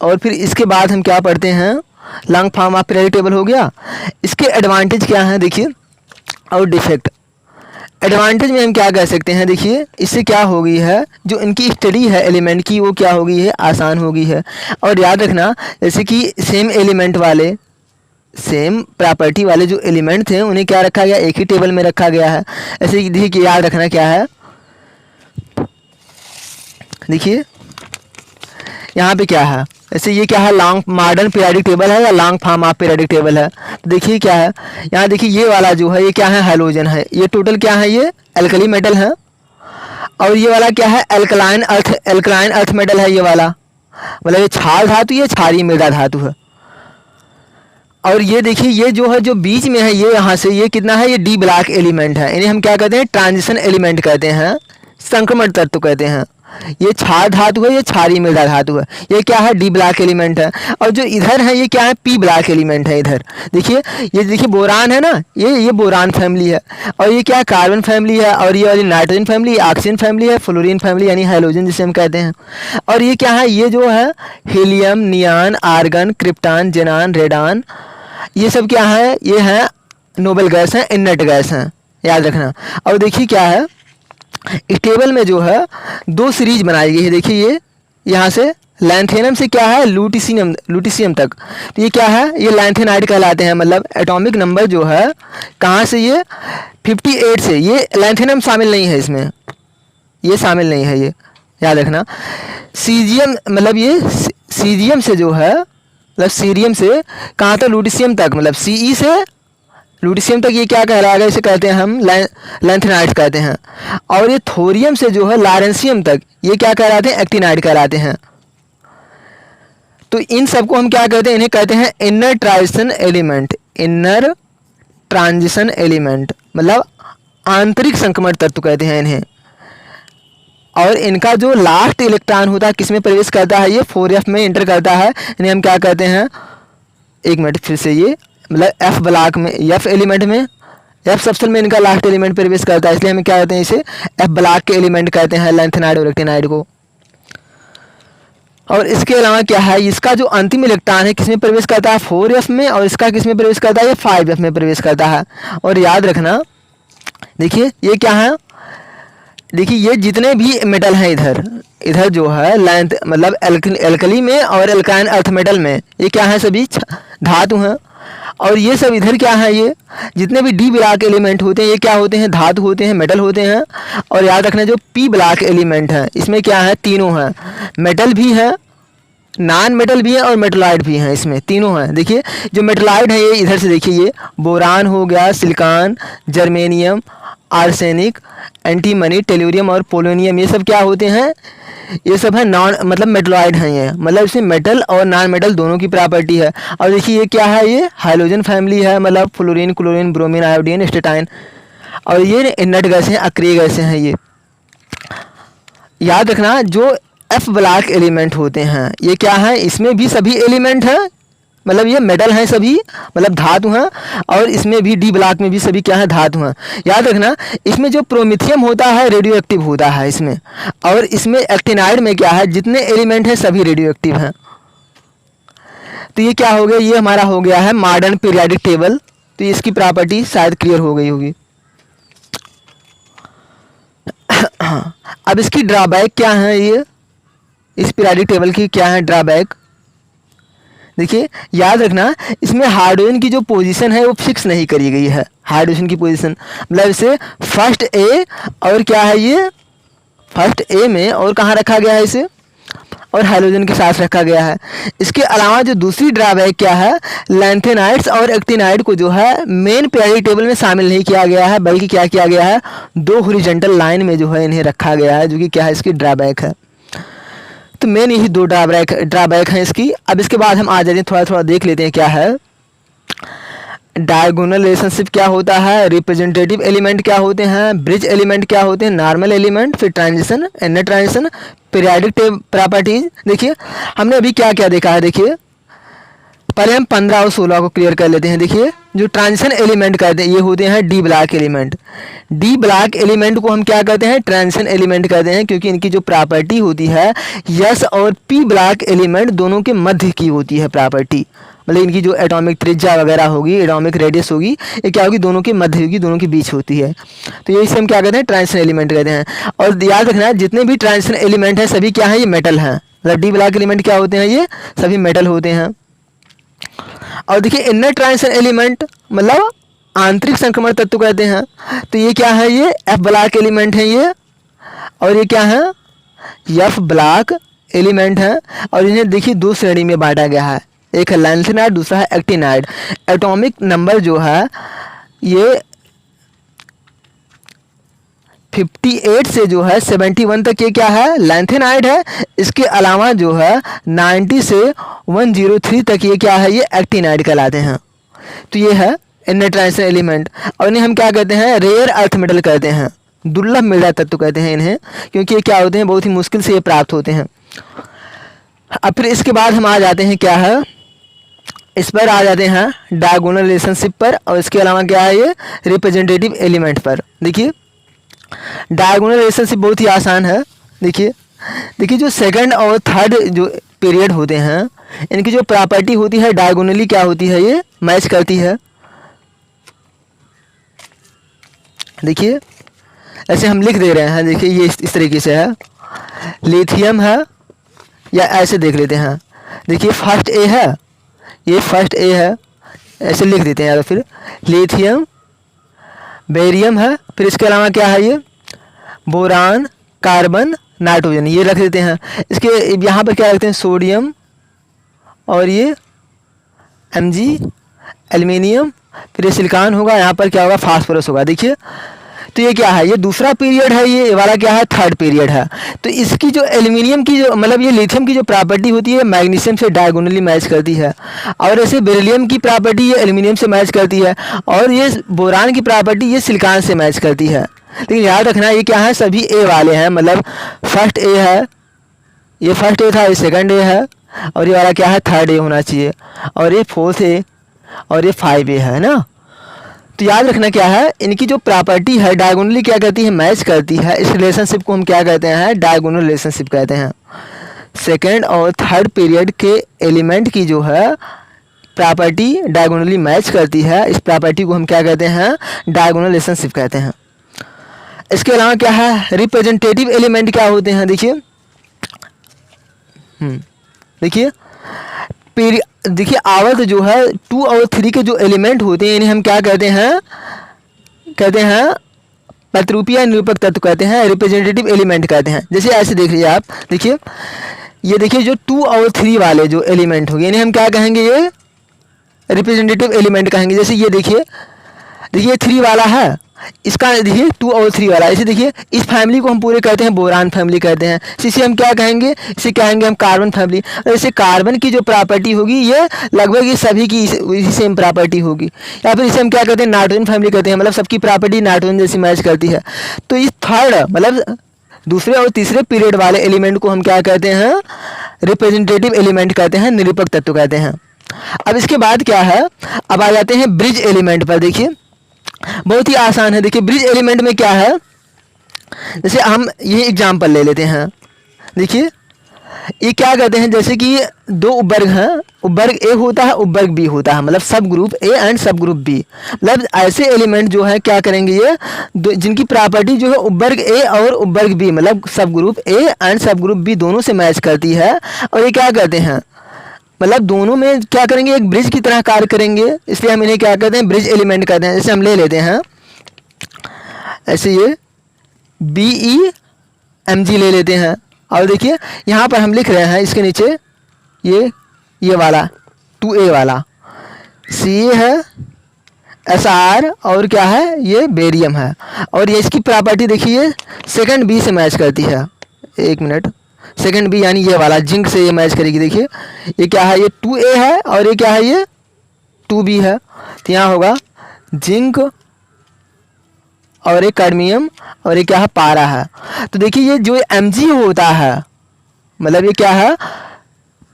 और फिर इसके बाद हम क्या पढ़ते हैं, long form of periodic table हो गया। इसके एडवांटेज क्या हैं देखिए, और डिफेक्ट। एडवांटेज में हम क्या कह सकते हैं, देखिए इससे क्या हो गई है, जो इनकी स्टडी है एलिमेंट की वो क्या हो गई है, आसान हो गई है। और याद रखना जैसे कि सेम एलिमेंट वाले, सेम प्रॉपर्टी वाले जो एलिमेंट थे उन्हें क्या रखा गया, एक ही टेबल में रखा गया है। ऐसे देखिए कि याद रखना क्या है, देखिए यहाँ पे क्या है, ऐसे ये क्या है, लॉन्ग मॉडर्न पीरियडिक टेबल है या long form of periodic table है। तो देखिए क्या है, यहाँ देखिए ये वाला जो है ये क्या है, हैलोजन है, ये टोटल क्या है, ये एल्कली मेटल है। और ये वाला क्या है, एल्कलाइन अर्थ मेटल है, ये वाला मतलब ये क्षार धातु, ये क्षारीय मृदा धातु है। और ये देखिए ये जो है, जो बीच में है, ये यहाँ से ये कितना है, ये डी ब्लॉक एलिमेंट है, इन्हें हम क्या कहते हैं, ट्रांजिशन एलिमेंट कहते हैं, संक्रमण तत्व कहते हैं। ये क्षार धातु है, ये क्षारीय मृदा धातु है, ये क्या है, डी ब्लॉक एलिमेंट है। और जो इधर है ये क्या है, पी ब्लॉक एलिमेंट है। इधर देखिए, ये देखिए बोरान है ना, ये बोरान फैमिली है। और ये क्या है, कार्बन फैमिली है। और ये वाली नाइट्रोजन फैमिली, ऑक्सीजन फैमिली है, फ्लोरीन फैमिली यानी हैलोजन जिसे हम कहते हैं। और ये क्या है, ये जो है हीलियम, नियान, आर्गन, क्रिप्टॉन, जेनान, रेडान, ये सब क्या है, ये है नोबल गैस हैं, इनर्ट गैस हैं, याद रखना। और देखिए क्या है, इस टेबल में जो है 2 सीरीज बनाई गई है। देखिए ये यहाँ से लैंथेनम से क्या है, लुटीशियम तक। तो ये क्या है, ये लैंथेनाइड कहलाते हैं। मतलब एटॉमिक नंबर जो है कहाँ से, ये 58 से, ये लैंथेनम शामिल नहीं है इसमें, ये शामिल नहीं है, ये याद रखना। सीजियम मतलब ये सीजियम से जो है, मतलब सीरियम से कहाँ तक, लुटीशियम तक, मतलब सीई से लुटीशियम तक ये क्या कहलाएगा, इसे कहते हैं हम लैंथेनाइड कहते हैं। और ये थोरियम से जो है लॉरेंशियम तक, ये क्या कहलाते हैं, एक्टिनाइड कहलाते हैं। तो इन सबको हम क्या कहते हैं, इन्हें कहते हैं inner transition element, inner transition element मतलब आंतरिक संक्रमण तत्व कहते हैं इन्हें। और इनका जो लास्ट इलेक्ट्रॉन होता है किसमें प्रवेश करता है, ये 4f में इंटर करता है। इन्हें हम क्या कहते हैं, एक मिनट फिर से, ये मतलब एफ ब्लॉक में, एफ एलिमेंट में, एफ सबसेल में इनका लास्ट एलिमेंट प्रवेश करता है, इसलिए हम क्या कहते हैं, इसे एफ ब्लॉक के एलिमेंट कहते हैं, लैंथेनाइड और एक्टिनाइड को। और इसके अलावा क्या है, इसका जो अंतिम इलेक्ट्रॉन है किसमें प्रवेश करता है 4f में, और इसका किसमें प्रवेश करता है ये 5f में प्रवेश करता है। और याद रखना देखिए ये क्या है, देखिए ये जितने भी मेटल हैं इधर इधर जो है लेंथ मतलब एल्कली में और एल्काइन अर्थ मेटल में ये क्या है सभी धातु हैं। और ये सब इधर क्या है, ये जितने भी डी ब्लॉक एलिमेंट होते हैं ये क्या होते हैं, धातु होते हैं, मेटल होते हैं। और याद रखना जो पी ब्लॉक एलिमेंट है इसमें क्या है, तीनों हैं, मेटल भी है, नॉन मेटल भी है और मेटलॉइड भी हैं, इसमें तीनों हैं। देखिए जो मेटलॉइड है ये इधर से देखिए, ये बोरान हो गया, silicon, germanium, arsenic, antimony, tellurium और पोलोनियम, ये सब क्या होते हैं, ये सब है नॉन मतलब मेटलॉइड हैं ये, मतलब इसमें मेटल और नॉन मेटल दोनों की प्रॉपर्टी है। और देखिए ये क्या है, ये हाइड्रोजन फैमिली है, मतलब फ्लोरीन, क्लोरीन, ब्रोमीन, आयोडीन, स्टेटाइन। और ये इनर्ट गैसें हैं, अक्रिय गैसें हैं ये। याद रखना जो एफ ब्लॉक एलिमेंट होते हैं ये क्या है, इसमें भी सभी एलिमेंट हैं, मतलब ये मेटल हैं सभी, मतलब धातु हैं। और इसमें भी डी ब्लॉक में भी सभी क्या है, धातु हैं। याद रखना इसमें जो प्रोमिथियम होता है रेडियो एक्टिव होता है इसमें, और इसमें एक्टिनाइड में क्या है, जितने एलिमेंट हैं सभी रेडियो एक्टिव हैं। तो ये क्या हो गया, ये हमारा हो गया है मॉडर्न पीरियोडिक टेबल। तो इसकी प्रॉपर्टी शायद क्लियर हो गई होगी। अब इसकी ड्रॉबैक क्या है, ये इस पीरियोडिक टेबल की क्या है ड्रॉबैक, देखिए याद रखना इसमें हाइड्रोजन की जो पोजीशन है वो फिक्स नहीं करी गई है। हाइड्रोजन की पोजीशन मतलब इसे फर्स्ट ए और क्या है, ये फर्स्ट ए में और कहाँ रखा गया है इसे, और हाइड्रोजन के साथ रखा गया है। इसके अलावा जो दूसरी ड्रॉबैक क्या है, लैंथेनाइड्स और एक्टिनाइड को जो है मेन पीरियोडिक टेबल में शामिल नहीं किया गया है, बल्कि क्या किया गया है, दो हॉरिजॉन्टल लाइन में जो है इन्हें रखा गया है, जो कि क्या है इसकी ड्रॉबैक है। तो मेन यही दो ड्रॉबैक हैं इसकी। अब इसके बाद हम आ जाते हैं थोड़ा थोड़ा देख लेते हैं क्या है। डायगोनल रिलेशनशिप क्या होता है, रिप्रेजेंटेटिव एलिमेंट क्या होते हैं, ब्रिज एलिमेंट क्या होते हैं, नॉर्मल एलिमेंट, फिर transition, inner transition, periodic properties. देखिए हमने अभी क्या क्या देखा है, देखिए पहले हम 15 और 16 को क्लियर कर लेते हैं। देखिए जो ट्रांजिशन एलिमेंट कहते हैं ये होते हैं D block element. D block element को हम क्या कहते हैं, ट्रांजिशन एलिमेंट कहते हैं, क्योंकि इनकी जो प्रॉपर्टी होती है यस और पी ब्लॉक एलिमेंट दोनों के मध्य की होती है प्रॉपर्टी, मतलब इनकी जो एटॉमिक त्रिज्या वगैरह होगी, एटॉमिक रेडियस होगी, ये क्या होगी, दोनों के मध्य होगी, दोनों के बीच होती है। तो ये इसे हम क्या कहते हैं, ट्रांजिशन एलिमेंट कहते हैं। और याद रखना जितने भी ट्रांजिशन एलिमेंट हैं सभी क्या है, ये मेटल हैं, मतलब डी ब्लॉक एलिमेंट क्या होते हैं, ये सभी मेटल होते हैं। और देखिए इनर ट्रांजिशन एलिमेंट मतलब आंतरिक संक्रमण तत्व कहते हैं। तो ये क्या है, ये एफ ब्लॉक एलिमेंट है ये, और ये क्या है, एफ ब्लॉक एलिमेंट है। और इन्हें देखिए दो श्रेणी में बांटा गया है, एक है लैंथेनाइड, दूसरा है एक्टिनाइड। एटॉमिक नंबर जो है ये 58 से जो है 71 तक ये क्या है, लैंथेनाइड है। इसके अलावा जो है 90 से 103 तक ये क्या है, ये एक्टिनाइड कहलाते हैं। तो ये है इनर ट्रांजिशन एलिमेंट। और इन्हें हम क्या कहते हैं, रेयर अर्थ मेटल कहते हैं, दुर्लभ मृदा तत्व कहते हैं इन्हें, क्योंकि ये क्या होते हैं, बहुत ही मुश्किल से ये प्राप्त होते हैं। अब फिर इसके बाद हम आ जाते हैं क्या है, इस पर आ जाते हैं डायगोनल रिलेशनशिप पर, और इसके अलावा क्या है, ये रिप्रेजेंटेटिव एलिमेंट पर। देखिए डायगोनल रिलेशनशिप बहुत ही आसान है। देखिए जो सेकंड और थर्ड जो पीरियड होते हैं इनकी जो प्रॉपर्टी होती है डायगोनली क्या होती है, ये मैच करती है। देखिए ऐसे हम लिख दे रहे हैं, देखिए ये इस तरीके से है, लिथियम है, या ऐसे देख लेते हैं, देखिए फर्स्ट ए है, ये फर्स्ट ए है, ऐसे लिख देते हैं, या तो फिर लिथियम, बेरियम है, फिर इसके अलावा क्या है, ये बोरान, कार्बन, नाइट्रोजन, ये रख देते हैं। इसके यहाँ पर क्या रखते हैं, सोडियम, और ये Mg, एल्युमिनियम, फिर ये सिलिकॉन होगा, यहाँ पर क्या होगा, फास्फोरस होगा। देखिए तो ये क्या है, ये दूसरा पीरियड है, ये वाला क्या है, थर्ड पीरियड है। तो इसकी जो एल्युमिनियम की जो मतलब ये लिथियम की जो प्रॉपर्टी होती है मैग्नीशियम से डायगोनली मैच करती है, और ऐसे बेरिलियम की प्रॉपर्टी ये एल्युमिनियम से मैच करती है, और ये बोरान की प्रॉपर्टी ये सिलिकॉन से मैच करती है। लेकिन याद रखना ये क्या है, सभी ए वाले हैं, मतलब फर्स्ट ए है, ये फर्स्ट ए था, ये सेकंड ए है, और ये वाला क्या है, थर्ड ए होना चाहिए, और ये फोर्थ ए, और ये 5 ए है ना। तो याद रखना क्या है, इनकी जो प्रॉपर्टी है डायगोनली क्या कहती है, मैच करती है। इस रिलेशनशिप को हम क्या कहते हैं, डायगोनल रिलेशनशिप कहते हैं। सेकेंड और थर्ड पीरियड के एलिमेंट की जो है प्रॉपर्टी डायगोनली मैच करती है, इस प्रॉपर्टी को हम क्या कहते हैं, डायगोनल रिलेशनशिप कहते हैं। इसके अलावा क्या है, रिप्रेजेंटेटिव एलिमेंट क्या होते हैं, देखिए देखिए देखिए आवर्त जो है 2 और 3 के जो एलिमेंट होते हैं इन्हें हम क्या कहते हैं, प्रतिरूपी या निरूपक तत्व कहते हैं, रिप्रेजेंटेटिव एलिमेंट कहते हैं। जैसे ऐसे देख लीजिए आप, देखिए ये देखिए जो 2 और 3 वाले जो एलिमेंट हो गए इन्हें हम क्या कहेंगे, ये रिप्रेजेंटेटिव एलिमेंट कहेंगे। जैसे ये देखिए 3 वाला है, इसका देखिए 2 और 3 वाला, इसे देखिए इस फैमिली को हम पूरे कहते हैं बोरान फैमिली कहते हैं। इसे हम क्या कहेंगे, इसे कहेंगे हम कार्बन फैमिली। और इसे कार्बन की जो प्रॉपर्टी होगी ये लगभग ये सभी की सेम प्रॉपर्टी होगी। या फिर इसे हम क्या कहते हैं, नाइट्रोजन फैमिली कहते हैं, मतलब सबकी प्रॉपर्टी नाइट्रोजन जैसी मैच करती है। तो इस थर्ड मतलब दूसरे और तीसरे पीरियड वाले एलिमेंट को हम क्या कहते हैं, रिप्रेजेंटेटिव एलिमेंट कहते हैं, निरूपक तत्व कहते हैं। अब इसके बाद क्या है, अब आ जाते हैं ब्रिज एलिमेंट पर। देखिए बहुत ही आसान है। देखिए ब्रिज एलिमेंट में क्या है, जैसे हम ये एग्जांपल ले लेते हैं। देखिए ये क्या कहते हैं, जैसे कि 2 उपवर्ग हैं, उपवर्ग ए होता है, उपवर्ग बी होता है, मतलब सब ग्रुप ए एंड सब ग्रुप बी। मतलब ऐसे एलिमेंट जो है क्या करेंगे, ये जिनकी प्रॉपर्टी जो है उपवर्ग ए और उपवर्ग बी मतलब सब ग्रुप ए एंड सब ग्रुप बी दोनों से मैच करती है। और ये क्या कहते हैं, मतलब दोनों में क्या करेंगे, एक ब्रिज की तरह कार्य करेंगे, इसलिए हम इन्हें क्या कहते हैं, ब्रिज एलिमेंट कहते हैं। जैसे हम ले लेते हैं ऐसे ये BEMG ले लेते हैं, और देखिए यहाँ पर हम लिख रहे हैं इसके नीचे ये वाला 2A वाला CA है, SR और क्या है, ये बेरियम है। और ये इसकी प्रॉपर्टी देखिए सेकंड B से मैच करती है। एक मिनट, सेकंड B यानी ये वाला जिंक से ये मैच करेगी। देखिए ये क्या है, ये 2A है और ये क्या है, ये 2B है। तो यहाँ होगा जिंक और एक कैडमियम और ये क्या है, पारा है। तो देखिए ये जो Mg होता है, मतलब ये क्या है,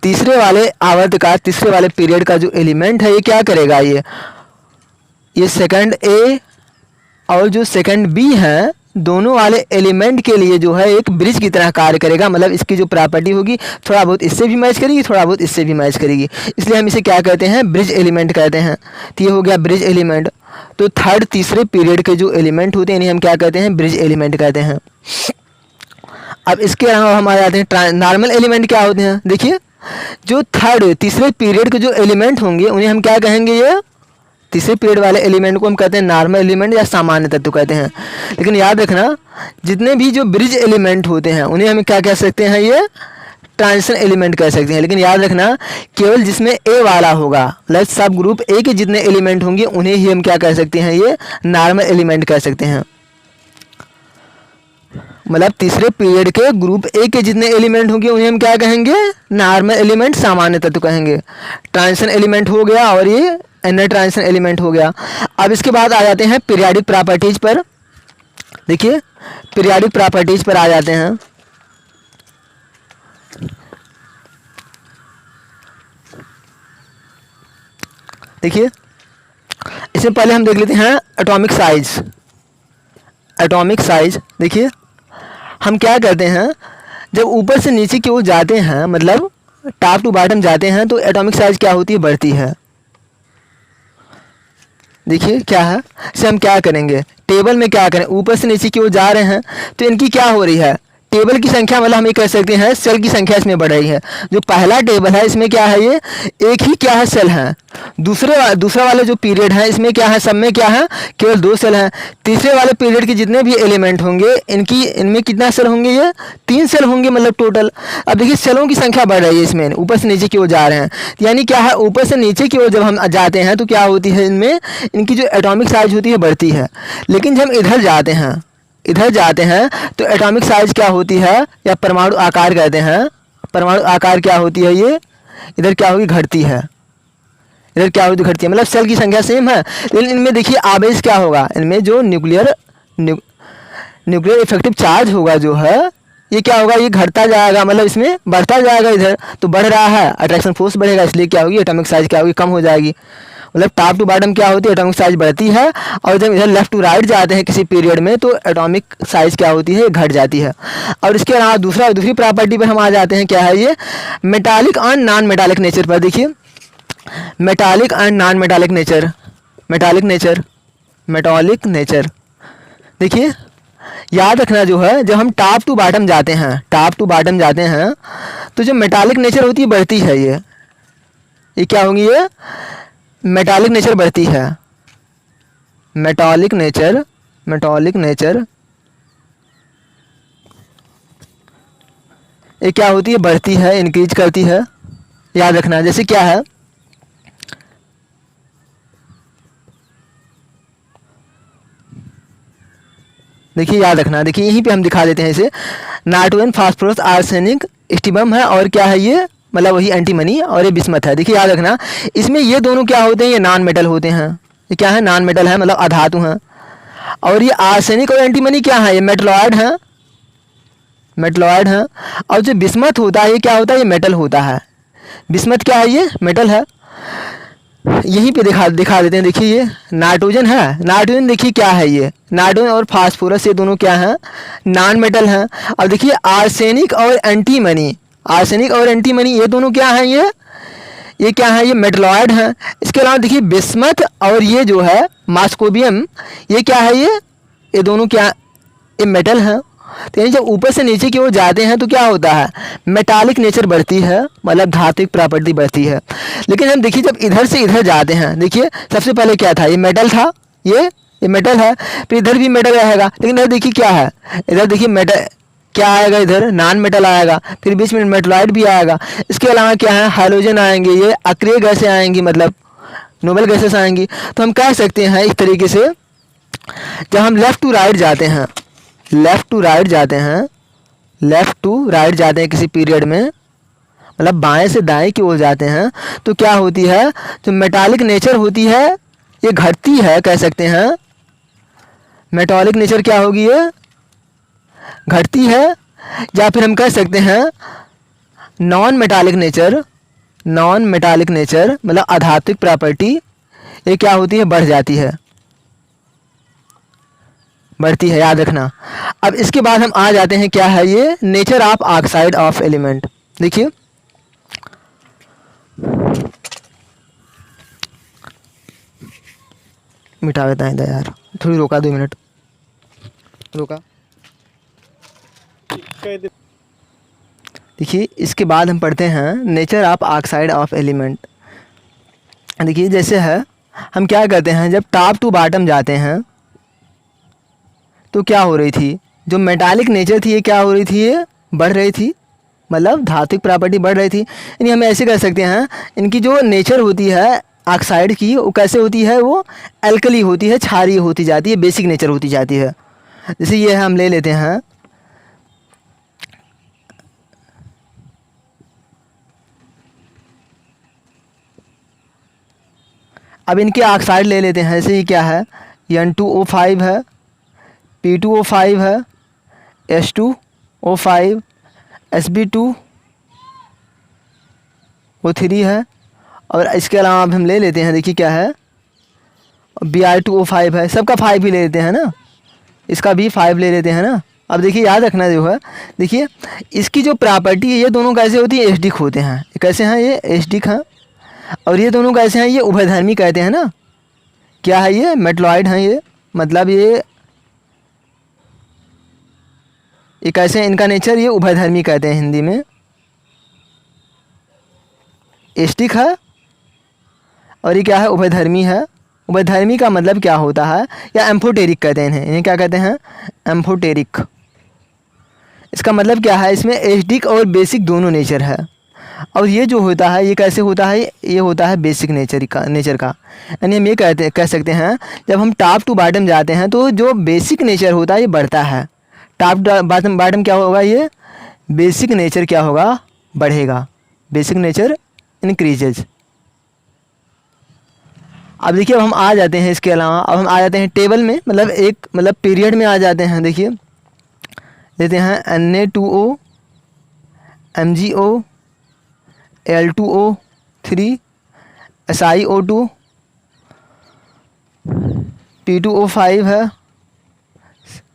तीसरे वाले आवर्त का तीसरे वाले पीरियड का जो एलिमेंट है, ये क्या करेगा, ये सेकंड A और जो सेकंड B है दोनों वाले एलिमेंट के लिए जो है एक ब्रिज की तरह कार्य करेगा। मतलब इसकी जो प्रॉपर्टी होगी थोड़ा बहुत इससे भी मैच करेगी, थोड़ा बहुत इससे भी मैच करेगी, इसलिए हम इसे क्या कहते हैं, ब्रिज एलिमेंट कहते हैं। तो ये हो गया ब्रिज एलिमेंट। तो थर्ड तीसरे पीरियड के जो एलिमेंट होते हैं इन्हें हम क्या कहते हैं, ब्रिज एलिमेंट कहते हैं। अब इसके अलावा हम आ जाते हैं नॉर्मल एलिमेंट क्या होते हैं। देखिए जो थर्ड तीसरे पीरियड के जो एलिमेंट होंगे उन्हें हम क्या कहेंगे, ये तीसरे पीरियड वाले एलिमेंट को हम कहते हैं नॉर्मल एलिमेंट या सामान्य तत्व कहते हैं। लेकिन याद रखना जितने भी जो ब्रिज एलिमेंट होते हैं उन्हें हम क्या कह सकते हैं, ये ट्रांजिशन एलिमेंट कह सकते हैं। लेकिन याद रखना केवल जिसमें ए वाला होगा, मतलब सब ग्रुप ए के जितने एलिमेंट होंगे उन्हें ही हम क्या कह सकते हैं, ये नॉर्मल एलिमेंट कह सकते हैं। मतलब तीसरे पीरियड के ग्रुप ए के जितने एलिमेंट होंगे उन्हें हम क्या कहेंगे, नॉर्मल एलिमेंट सामान्य तत्व कहेंगे। ट्रांजिशन एलिमेंट हो गया और ये इनर ट्रांजिशन एलिमेंट हो गया। अब इसके बाद आ जाते हैं पीरियाडिक प्रॉपर्टीज पर। देखिए पीरियाडिक प्रॉपर्टीज पर आ जाते हैं। देखिए इससे पहले हम देख लेते हैं एटॉमिक साइज। एटॉमिक साइज देखिए हम क्या करते हैं, जब ऊपर से नीचे की ओर जाते हैं, मतलब टॉप टू बॉटम जाते हैं, तो एटॉमिक साइज क्या होती है, बढ़ती है। देखिए क्या है, इसे हम क्या करेंगे, टेबल में क्या करें, ऊपर से नीचे की ओर जा रहे हैं तो इनकी क्या हो रही है, टेबल की संख्या, मतलब हम ये कह सकते हैं सेल की संख्या इसमें बढ़ रही है। जो पहला टेबल है इसमें क्या है, ये एक ही क्या है, सेल है। दूसरा वाले जो पीरियड है इसमें क्या है, सब में क्या है, केवल 2 सेल हैं। तीसरे वाले पीरियड के जितने भी एलिमेंट होंगे इनमें कितना सेल होंगे, ये 3 सेल होंगे, मतलब टोटल। अब देखिए सेलों की संख्या बढ़ रही है इसमें, ऊपर से नीचे की ओर जा रहे हैं, यानी क्या है, ऊपर से नीचे की ओर जब हम जाते हैं तो क्या होती है, इनमें इनकी जो एटॉमिक साइज होती है बढ़ती है। लेकिन जब हम इधर जाते हैं तो एटॉमिक साइज क्या होती है, या परमाणु आकार कहते हैं, परमाणु आकार क्या होती है, ये इधर क्या होगी, घटती है। इधर क्या होगी, घटती है, मतलब सेल की संख्या सेम है, लेकिन इनमें देखिए आवेश क्या होगा, इनमें जो न्यूक्लियर इफेक्टिव चार्ज होगा जो है, ये क्या होगा, ये घटता जाएगा, मतलब इसमें बढ़ता जाएगा। इधर तो बढ़ रहा है, अट्रैक्शन फोर्स बढ़ेगा, इसलिए क्या होगी, एटॉमिक साइज क्या होगी, कम हो जाएगी। मतलब टॉप टू बॉटम क्या होती है, एटॉमिक साइज बढ़ती है, और जब इधर लेफ्ट टू राइट जाते हैं किसी पीरियड में तो एटॉमिक साइज क्या होती है, घट जाती है। और इसके अलावा दूसरी प्रॉपर्टी पर हम आ जाते हैं, क्या है ये, metallic and non metallic nature पर। देखिए metallic and non metallic nature, metallic nature देखिए याद रखना जो है, जब हम टॉप टू बॉटम जाते हैं तो जो मेटालिक नेचर होती है बढ़ती है, ये क्या होगी, ये मेटालिक नेचर बढ़ती है, मेटालिक नेचर ये क्या होती है, बढ़ती है, इंक्रीज करती है। याद रखना जैसे क्या है, देखिए याद रखना, देखिए यहीं पे हम दिखा देते हैं इसे, नाइट्रोजन, फास्फोरस, आर्सेनिक, स्टिबम है, और क्या है ये, मतलब वही एंटीमनी, और ये बिस्मथ है। देखिए याद रखना इसमें ये दोनों क्या होते हैं, ये नॉन मेटल होते हैं, ये क्या है, नॉन मेटल है, मतलब अधातु हैं। और ये आर्सेनिक और एंटीमनी क्या है, ये मेटलॉयड हैं। और जो बिस्मथ होता है ये क्या होता है, ये मेटल होता है। बिस्मथ क्या है, ये मेटल है। यहीं पे दिखा देते हैं, देखिए ये नाइट्रोजन है, नाइट्रोजन देखिए क्या है, ये नाइट्रोजन और फास्फोरस ये दोनों क्या हैं, नॉन मेटल हैं। और देखिए आर्सेनिक और एंटीमनी ये दोनों क्या हैं, ये क्या है, ये मेटलॉयड हैं। इसके अलावा देखिए बिस्मथ और ये जो है मास्कोबियम, ये क्या है, ये दोनों क्या, ये मेटल हैं। तो यानी जब ऊपर से नीचे की ओर जाते हैं तो क्या होता है, मेटालिक नेचर बढ़ती है, मतलब धात्विक प्रॉपर्टी बढ़ती है। लेकिन हम देखिए जब इधर से इधर जाते हैं, देखिए सबसे पहले क्या था, ये मेटल था, ये मेटल है, फिर इधर भी मेटल रहेगा, लेकिन इधर देखिए क्या है, इधर देखिए मेटल क्या आएगा, इधर नॉन मेटल आएगा, फिर बीच में मेटलॉइड भी आएगा। इसके अलावा क्या है, हाइड्रोजन आएंगे, ये अक्रिय गैसें आएंगी, मतलब नोबल गैसेस आएंगी। तो हम कह सकते हैं इस तरीके से, जब हम लेफ़्ट टू राइट जाते हैं किसी पीरियड में, मतलब बाएं से दाएं की ओर जाते हैं, तो क्या होती है, जो मेटालिक नेचर होती है ये घटती है, कह सकते हैं मेटालिक नेचर क्या होगी, ये घटती है। या फिर हम कह सकते हैं नॉन मेटालिक नेचर मतलब अधात्विक प्रॉपर्टी ये क्या होती है, बढ़ती है, याद रखना। अब इसके बाद हम आ जाते हैं, क्या है ये, nature of oxide of element. देखिए मिटा देता है यार, थोड़ी रोका, 2 मिनट रोका। देखिए इसके बाद हम पढ़ते हैं nature of oxide of element. देखिए जैसे है, हम क्या करते हैं, जब टॉप टू बॉटम जाते हैं तो क्या हो रही थी, जो मेटालिक नेचर थी ये क्या हो रही थी, ये बढ़ रही थी, मतलब धात्विक प्रॉपर्टी बढ़ रही थी। यानी हम ऐसे कर सकते हैं, इनकी जो नेचर होती है ऑक्साइड की, वो कैसे होती है, वो एल्कली होती है, क्षारीय होती जाती है, बेसिक नेचर होती जाती है। जैसे ये हम ले लेते हैं, अब इनके ऑक्साइड ले लेते हैं। जैसे ये क्या है, N2O5 है, P2O5 है, H2O5, Sb2O3 है, और इसके अलावा अब हम ले लेते हैं, देखिए क्या है, Br2O5 है, सबका 5 भी ले लेते हैं ना, इसका भी 5 ले लेते हैं ना। अब देखिए याद रखना जो है, देखिए इसकी जो प्रॉपर्टी है, ये दोनों कैसे होती है, एसिडिक होते हैं। कैसे हैं, ये एसिडिक हैं। और ये दोनों कैसे हैं, ये उभयधर्मी कहते हैं ना। क्या है, ये मेटलॉइड हैं, ये मतलब ये कैसे हैं, इनका नेचर ये उभयधर्मी कहते हैं हिंदी में। एसिडिक है और ये क्या है, उभयधर्मी है। उभयधर्मी का मतलब क्या होता है, या एम्फोटेरिक कहते हैं इन्हें क्या कहते हैं, एम्फोटेरिक। इसका मतलब क्या है, इसमें एसिडिक और बेसिक दोनों नेचर है। और ये जो होता है, ये कैसे होता है, ये होता है बेसिक नेचर का। यानी हम ये कह सकते हैं, जब हम टॉप टू बॉटम जाते हैं तो जो बेसिक नेचर होता है ये बढ़ता है। टॉप बॉटम क्या होगा, ये बेसिक नेचर क्या होगा, बढ़ेगा, बेसिक नेचर इंक्रीजेज। अब देखिए अब हम आ जाते हैं, इसके अलावा अब हम आ जाते हैं टेबल में, मतलब पीरियड में आ जाते हैं। देखिए लेते हैं Na2O, MgO, Al2O3, SiO2, P2O5 है,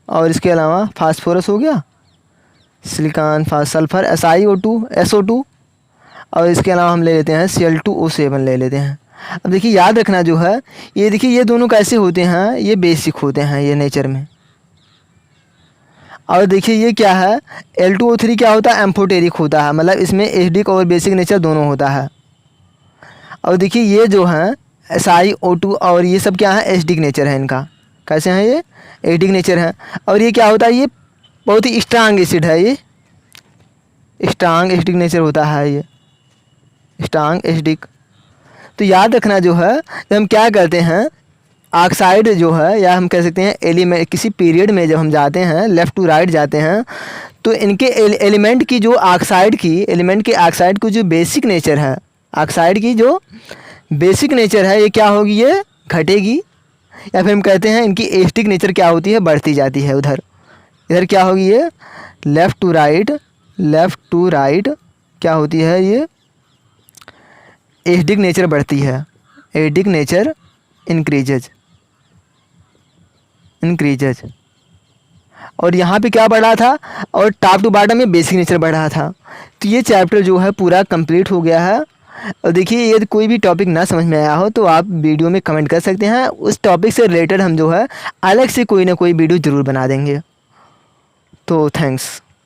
और इसके अलावा फास्फोरस हो गया, सिलिकॉन, सल्फर, SiO2, SO2, और इसके अलावा हम ले लेते हैं Cl2O7 ले लेते हैं। अब देखिए याद रखना जो है, ये देखिए ये दोनों कैसे होते हैं, ये बेसिक होते हैं ये नेचर में। और देखिए ये क्या है, L2O3 क्या होता है, एम्फोटेरिक होता है, मतलब इसमें एसिडिक और बेसिक नेचर दोनों होता है। और देखिए ये जो है SiO2 और ये सब क्या है, एसिडिक नेचर है इनका। कैसे हैं ये, एसिडिक नेचर है। और ये क्या होता है, ये बहुत ही स्ट्रांग एसिड है, ये स्ट्रांग एसिडिक नेचर होता है, ये स्ट्रांग एसिडिक। तो याद रखना जो है, जब हम क्या करते हैं, ऑक्साइड जो है, या हम कह सकते हैं एलिमेंट, किसी पीरियड में जब हम जाते हैं लेफ़्ट टू राइट जाते हैं, तो इनके एलिमेंट की जो ऑक्साइड की एलिमेंट के ऑक्साइड को जो बेसिक नेचर है, ऑक्साइड की जो बेसिक नेचर है, ये क्या होगी, ये घटेगी, या फिर हम कहते हैं इनकी एसिडिक नेचर क्या होती है, बढ़ती जाती है। इधर क्या होगी, ये लेफ़्ट टू राइट क्या होती है, ये एसिडिक नेचर बढ़ती है, एसिडिक नेचर इंक्रीजेज। और यहाँ पे क्या बढ़ रहा था, और टॉप टू बॉटम में बेसिक नेचर बढ़ रहा था। तो ये चैप्टर जो है पूरा कंप्लीट हो गया है। और देखिए यदि कोई भी टॉपिक ना समझ में आया हो तो आप वीडियो में कमेंट कर सकते हैं, उस टॉपिक से रिलेटेड हम जो है अलग से कोई ना कोई वीडियो ज़रूर बना देंगे। तो थैंक्स।